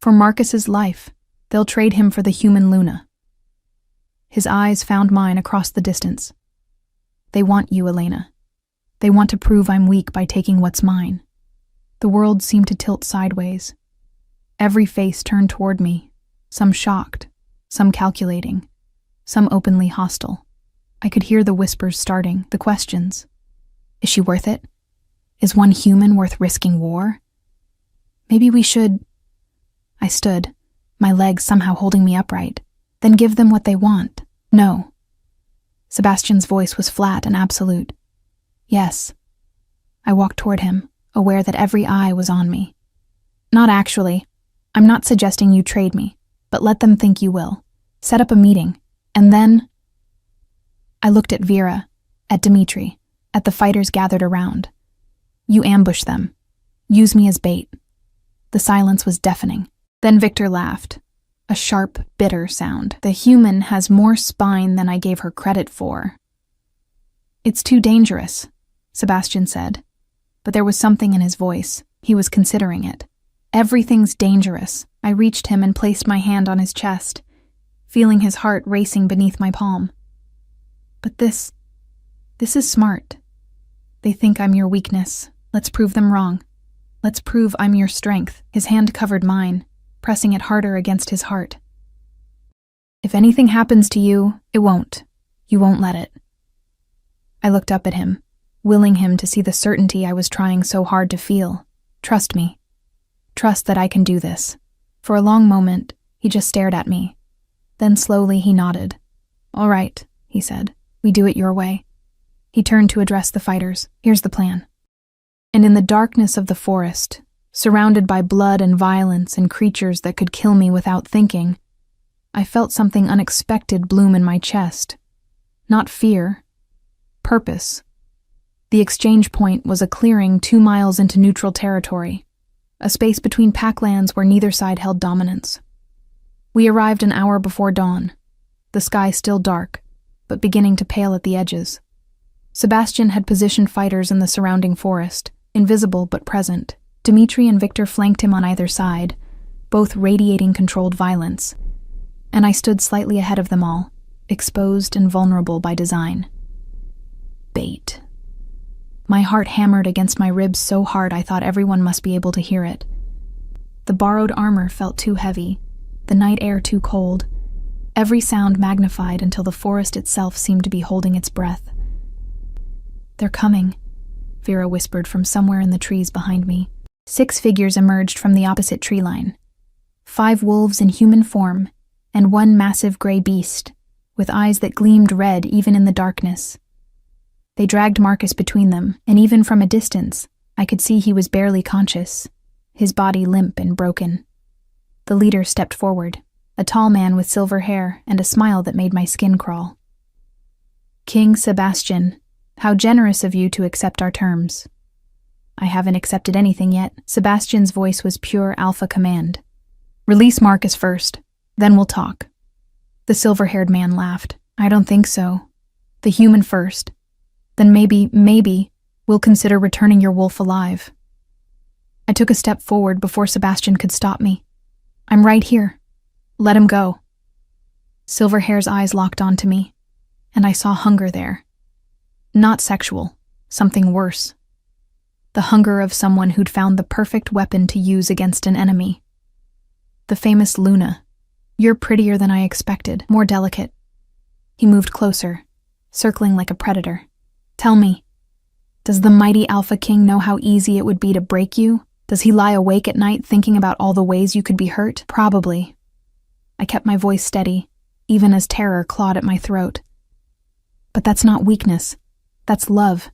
"For Marcus's life. They'll trade him for the human Luna." His eyes found mine across the distance. "They want you, Elena. They want to prove I'm weak by taking what's mine." The world seemed to tilt sideways. Every face turned toward me, some shocked, some calculating, some openly hostile. I could hear the whispers starting, the questions. Is she worth it? Is one human worth risking war? Maybe we should... I stood, my legs somehow holding me upright. Then give them what they want. No. Sebastian's voice was flat and absolute. Yes. I walked toward him, aware that every eye was on me. "Not actually. I'm not suggesting you trade me, but let them think you will. Set up a meeting, and then..." I looked at Vera, at Dimitri, at the fighters gathered around. "You ambush them. Use me as bait." The silence was deafening. Then Victor laughed. A sharp, bitter sound. "The human has more spine than I gave her credit for." "It's too dangerous," Sebastian said. But there was something in his voice. He was considering it. "Everything's dangerous." I reached him and placed my hand on his chest, feeling his heart racing beneath my palm. "But this is smart. They think I'm your weakness. Let's prove them wrong. Let's prove I'm your strength." His hand covered mine, pressing it harder against his heart. "If anything happens to you, it won't. You won't let it." I looked up at him, willing him to see the certainty I was trying so hard to feel. "Trust me. Trust that I can do this." For a long moment, he just stared at me. Then slowly he nodded. "All right," he said. "We do it your way." He turned to address the fighters. "Here's the plan." And in the darkness of the forest, surrounded by blood and violence and creatures that could kill me without thinking, I felt something unexpected bloom in my chest. Not fear. Purpose. The exchange point was a clearing 2 miles into neutral territory, a space between packlands where neither side held dominance. We arrived an hour before dawn, the sky still dark, but beginning to pale at the edges. Sebastian had positioned fighters in the surrounding forest, invisible but present. Dimitri and Victor flanked him on either side, both radiating controlled violence, and I stood slightly ahead of them all, exposed and vulnerable by design. Bait. My heart hammered against my ribs so hard I thought everyone must be able to hear it. The borrowed armor felt too heavy, the night air too cold, every sound magnified until the forest itself seemed to be holding its breath. "They're coming," Vera whispered from somewhere in the trees behind me. 6 figures emerged from the opposite tree line. 5 wolves in human form, and 1 massive gray beast, with eyes that gleamed red even in the darkness. They dragged Marcus between them, and even from a distance, I could see he was barely conscious, his body limp and broken. The leader stepped forward, a tall man with silver hair and a smile that made my skin crawl. "King Sebastian, how generous of you to accept our terms." "I haven't accepted anything yet." Sebastian's voice was pure alpha command. "Release Marcus first, then we'll talk." The silver-haired man laughed. "I don't think so. The human first. Then maybe, we'll consider returning your wolf alive." I took a step forward before Sebastian could stop me. "I'm right here. Let him go." Silverhair's eyes locked onto me, and I saw hunger there. Not sexual, something worse. The hunger of someone who'd found the perfect weapon to use against an enemy. The famous Luna. "You're prettier than I expected, more delicate." He moved closer, circling like a predator. "Tell me, does the mighty Alpha King know how easy it would be to break you? Does he lie awake at night thinking about all the ways you could be hurt? Probably." I kept my voice steady, even as terror clawed at my throat. "But that's not weakness. That's love.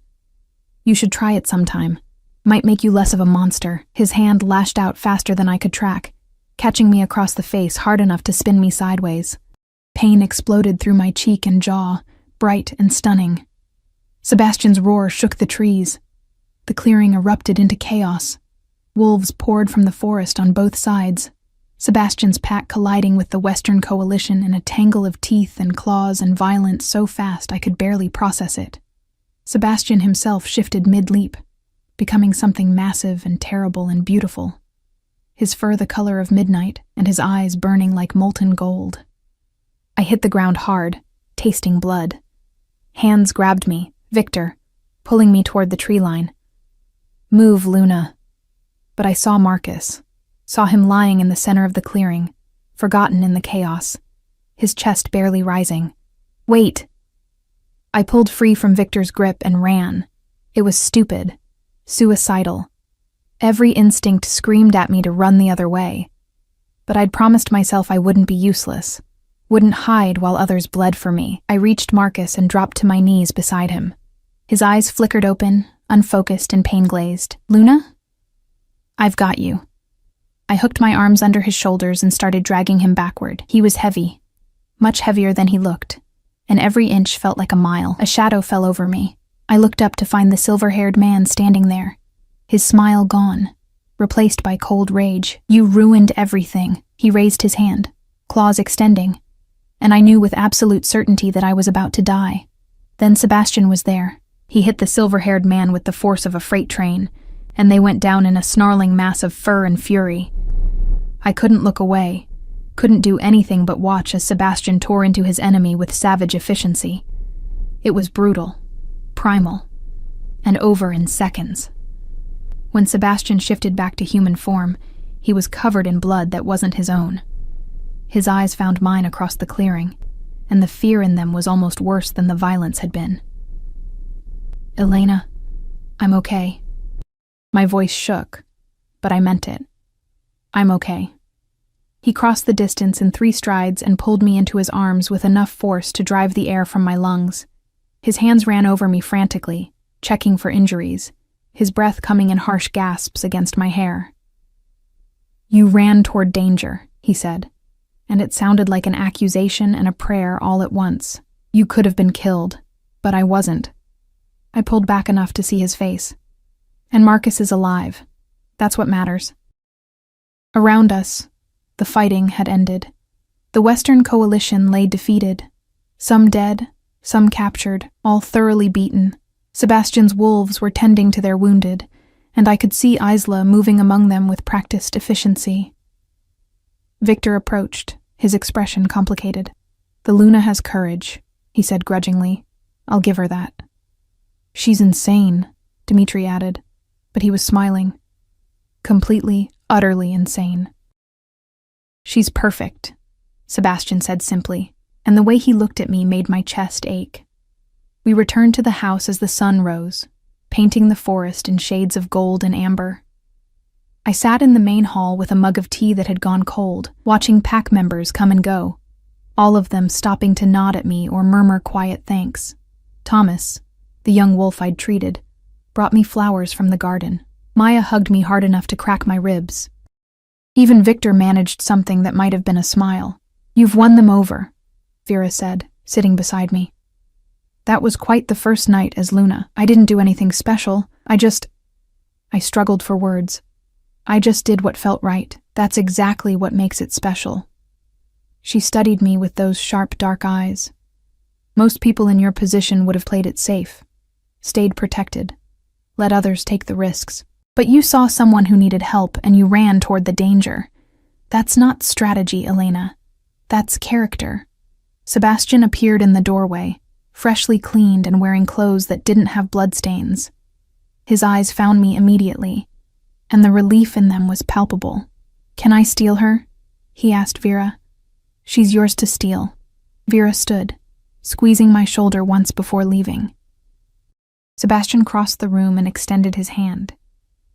You should try it sometime. Might make you less of a monster." His hand lashed out faster than I could track, catching me across the face hard enough to spin me sideways. Pain exploded through my cheek and jaw, bright and stunning. Sebastian's roar shook the trees. The clearing erupted into chaos. Wolves poured from the forest on both sides, Sebastian's pack colliding with the Western Coalition in a tangle of teeth and claws and violence so fast I could barely process it. Sebastian himself shifted mid-leap, becoming something massive and terrible and beautiful. His fur the color of midnight and his eyes burning like molten gold. I hit the ground hard, tasting blood. Hands grabbed me, Victor, pulling me toward the tree line. "Move, Luna." But I saw Marcus, saw him lying in the center of the clearing, forgotten in the chaos, his chest barely rising. "Wait!" I pulled free from Victor's grip and ran. It was stupid, suicidal. Every instinct screamed at me to run the other way. But I'd promised myself I wouldn't be useless, wouldn't hide while others bled for me. I reached Marcus and dropped to my knees beside him. His eyes flickered open, unfocused and pain-glazed. "Luna? I've got you." I hooked my arms under his shoulders and started dragging him backward. He was heavy, much heavier than he looked, and every inch felt like a mile. A shadow fell over me. I looked up to find the silver-haired man standing there, his smile gone, replaced by cold rage. "You ruined everything." He raised his hand, claws extending, and I knew with absolute certainty that I was about to die. Then Sebastian was there. He hit the silver-haired man with the force of a freight train, and they went down in a snarling mass of fur and fury. I couldn't look away, couldn't do anything but watch as Sebastian tore into his enemy with savage efficiency. It was brutal, primal, and over in seconds. When Sebastian shifted back to human form, he was covered in blood that wasn't his own. His eyes found mine across the clearing, and the fear in them was almost worse than the violence had been. "Elena, I'm okay." My voice shook, but I meant it. "I'm okay." He crossed the distance in 3 strides and pulled me into his arms with enough force to drive the air from my lungs. His hands ran over me frantically, checking for injuries, his breath coming in harsh gasps against my hair. "You ran toward danger," he said, and it sounded like an accusation and a prayer all at once. "You could have been killed, but I wasn't." I pulled back enough to see his face. "And Marcus is alive. That's what matters." Around us, the fighting had ended. The Western Coalition lay defeated, some dead, some captured, all thoroughly beaten. Sebastian's wolves were tending to their wounded, and I could see Isla moving among them with practiced efficiency. Victor approached, his expression complicated. "The Luna has courage," he said grudgingly. "I'll give her that." "She's insane," Dmitri added, but he was smiling. "Completely, utterly insane." "She's perfect," Sebastian said simply, and the way he looked at me made my chest ache. We returned to the house as the sun rose, painting the forest in shades of gold and amber. I sat in the main hall with a mug of tea that had gone cold, watching pack members come and go, all of them stopping to nod at me or murmur quiet thanks. Thomas, the young wolf I'd treated, brought me flowers from the garden. Maya hugged me hard enough to crack my ribs. Even Victor managed something that might have been a smile. "You've won them over," Vera said, sitting beside me. "That was quite the first night as Luna. I didn't do anything special. I struggled for words. I just did what felt right. That's exactly what makes it special." She studied me with those sharp, dark eyes. "Most people in your position would have played it safe, stayed protected, let others take the risks. But you saw someone who needed help and you ran toward the danger. That's not strategy, Elena. That's character. Sebastian appeared in the doorway, freshly cleaned and wearing clothes that didn't have bloodstains. His eyes found me immediately, and the relief in them was palpable. "Can I steal her?" he asked Vera. "She's yours to steal." Vera stood, squeezing my shoulder once before leaving. Sebastian crossed the room and extended his hand,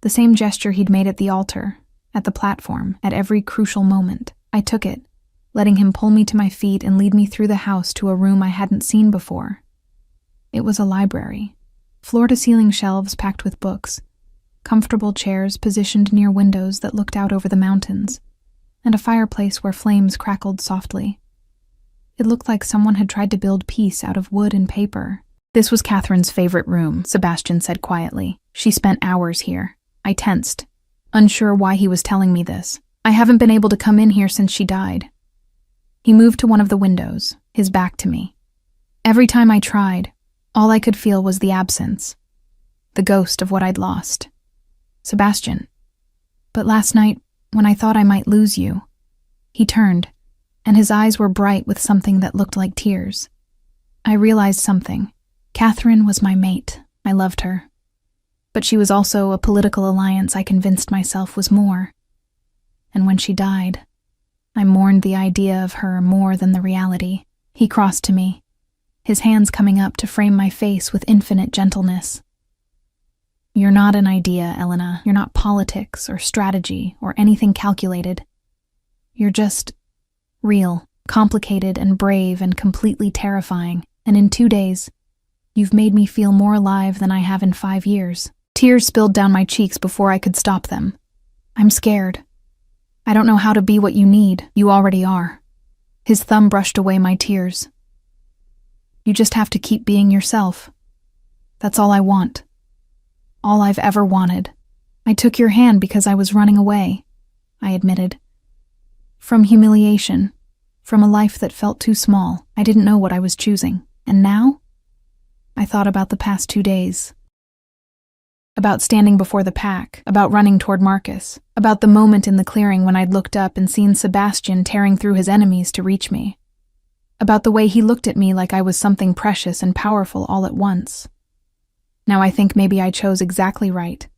the same gesture he'd made at the altar, at the platform, at every crucial moment. I took it, letting him pull me to my feet and lead me through the house to a room I hadn't seen before. It was a library, floor-to-ceiling shelves packed with books, comfortable chairs positioned near windows that looked out over the mountains, and a fireplace where flames crackled softly. It looked like someone had tried to build peace out of wood and paper. "This was Catherine's favorite room," Sebastian said quietly. "She spent hours here." I tensed, unsure why he was telling me this. "I haven't been able to come in here since she died." He moved to one of the windows, his back to me. Every time I tried, all I could feel was the absence, the ghost of what I'd lost. "Sebastian. But last night, when I thought I might lose you..." He turned, and his eyes were bright with something that looked like tears. I realized something. Catherine was my mate. I loved her. But she was also a political alliance I convinced myself was more. And when she died, I mourned the idea of her more than the reality. He crossed to me, his hands coming up to frame my face with infinite gentleness. "You're not an idea, Elena. You're not politics or strategy or anything calculated. You're just real, complicated and brave and completely terrifying. And in 2 days, you've made me feel more alive than I have in 5 years." Tears spilled down my cheeks before I could stop them. "I'm scared. I don't know how to be what you need. You already are." His thumb brushed away my tears. "You just have to keep being yourself. That's all I want. All I've ever wanted." "I took your hand because I was running away," I admitted. "From humiliation, from a life that felt too small. I didn't know what I was choosing. And now?" I thought about the past 2 days. About standing before the pack, about running toward Marcus, about the moment in the clearing when I'd looked up and seen Sebastian tearing through his enemies to reach me. About the way he looked at me like I was something precious and powerful all at once. Now I think maybe I chose exactly right.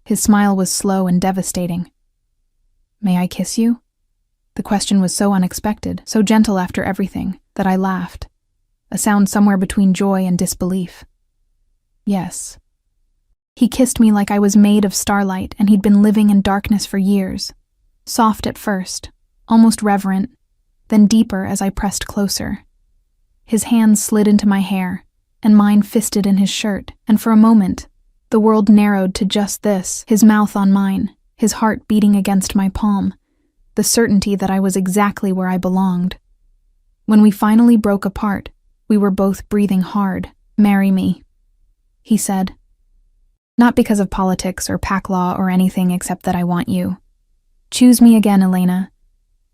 His smile was slow and devastating. "May I kiss you?" The question was so unexpected, so gentle after everything, that I laughed, a sound somewhere between joy and disbelief. "Yes." He kissed me like I was made of starlight and he'd been living in darkness for years. Soft at first, almost reverent, then deeper as I pressed closer. His hands slid into my hair, and mine fisted in his shirt, and for a moment, the world narrowed to just this, his mouth on mine, his heart beating against my palm, the certainty that I was exactly where I belonged. When we finally broke apart, we were both breathing hard. "Marry me," he said. "Not because of politics or pack law or anything except that I want you. Choose me again, Elena.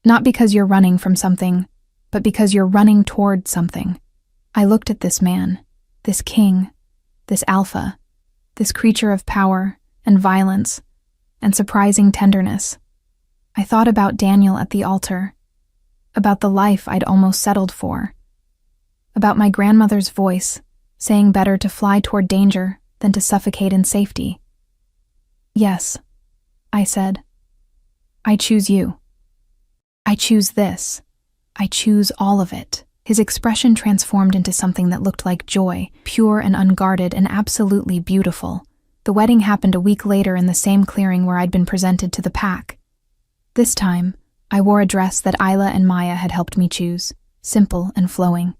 Not because you're running from something, but because you're running toward something." I looked at this man, this king, this alpha, this creature of power and violence and surprising tenderness. I thought about Daniel at the altar, about the life I'd almost settled for, about my grandmother's voice saying better to fly toward danger than to suffocate in safety. "Yes," I said. "I choose you. I choose this. I choose all of it." His expression transformed into something that looked like joy, pure and unguarded and absolutely beautiful. The wedding happened a week later in the same clearing where I'd been presented to the pack. This time, I wore a dress that Isla and Maya had helped me choose, simple and flowing,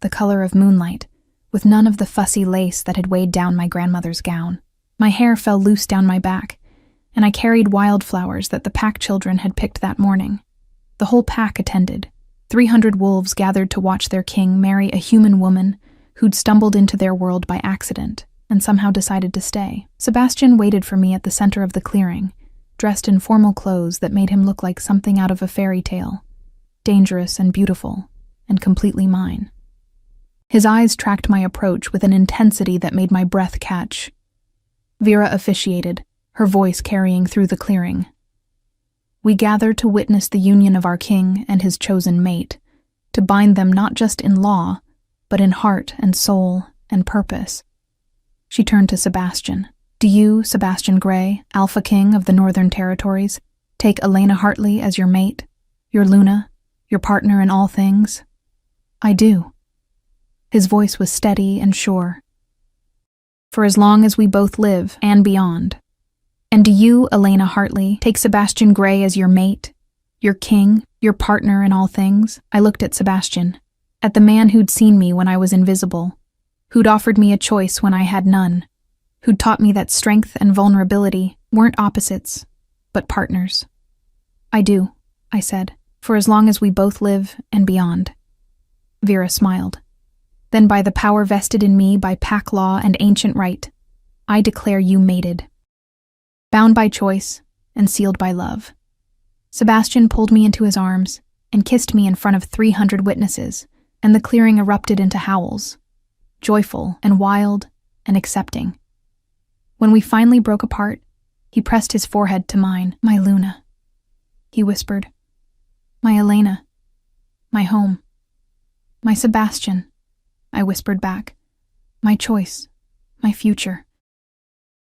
the color of moonlight, with none of the fussy lace that had weighed down my grandmother's gown. My hair fell loose down my back, and I carried wildflowers that the pack children had picked that morning. The whole pack attended. 300 wolves gathered to watch their king marry a human woman who'd stumbled into their world by accident and somehow decided to stay. Sebastian waited for me at the center of the clearing, dressed in formal clothes that made him look like something out of a fairy tale, dangerous and beautiful, and completely mine. His eyes tracked my approach with an intensity that made my breath catch. Vera officiated, her voice carrying through the clearing. "We gather to witness the union of our king and his chosen mate, to bind them not just in law, but in heart and soul and purpose." She turned to Sebastian. "Do you, Sebastian Gray, Alpha King of the Northern Territories, take Elena Hartley as your mate, your Luna, your partner in all things?" "I do." His voice was steady and sure. "For as long as we both live and beyond." "And do you, Elena Hartley, take Sebastian Gray as your mate, your king, your partner in all things?" I looked at Sebastian, at the man who'd seen me when I was invisible, who'd offered me a choice when I had none, who'd taught me that strength and vulnerability weren't opposites, but partners. "I do," I said, "for as long as we both live and beyond." Vera smiled. "Then by the power vested in me by pack law and ancient right, I declare you mated. Bound by choice and sealed by love." Sebastian pulled me into his arms and kissed me in front of 300 witnesses, and the clearing erupted into howls, joyful and wild and accepting. When we finally broke apart, he pressed his forehead to mine. "My Luna," he whispered. "My Elena. My home. My Sebastian," I whispered back. "My choice. My future."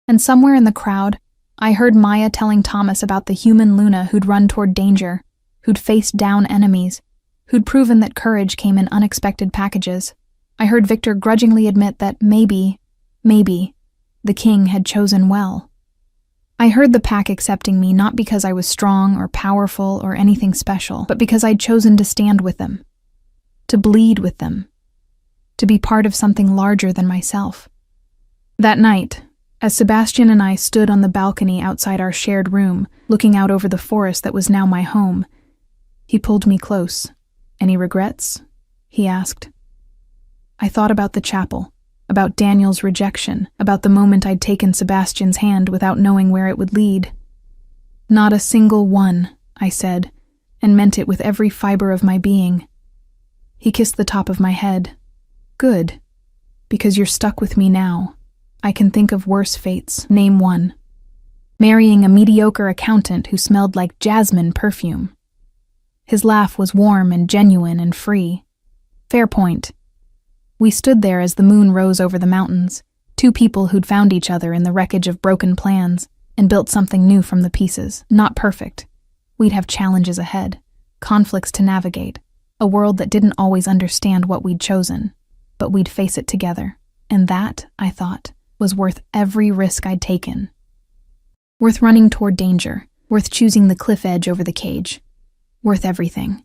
And somewhere in the crowd, I heard Maya telling Thomas about the human Luna who'd run toward danger, who'd faced down enemies, who'd proven that courage came in unexpected packages. I heard Victor grudgingly admit that maybe, the king had chosen well. I heard the pack accepting me not because I was strong or powerful or anything special, but because I'd chosen to stand with them, to bleed with them, to be part of something larger than myself. That night, as Sebastian and I stood on the balcony outside our shared room, looking out over the forest that was now my home, he pulled me close. "Any regrets?" he asked. I thought about the chapel, about Daniel's rejection, about the moment I'd taken Sebastian's hand without knowing where it would lead. "Not a single one," I said, and meant it with every fiber of my being. He kissed the top of my head. "Good, because you're stuck with me now. I can think of worse fates. Name one." "Marrying a mediocre accountant who smelled like jasmine perfume." His laugh was warm and genuine and free. "Fair point." We stood there as the moon rose over the mountains, two people who'd found each other in the wreckage of broken plans and built something new from the pieces. Not perfect. We'd have challenges ahead, conflicts to navigate, a world that didn't always understand what we'd chosen, but we'd face it together. And that, I thought, was worth every risk I'd taken. Worth running toward danger, worth choosing the cliff edge over the cage. Worth everything.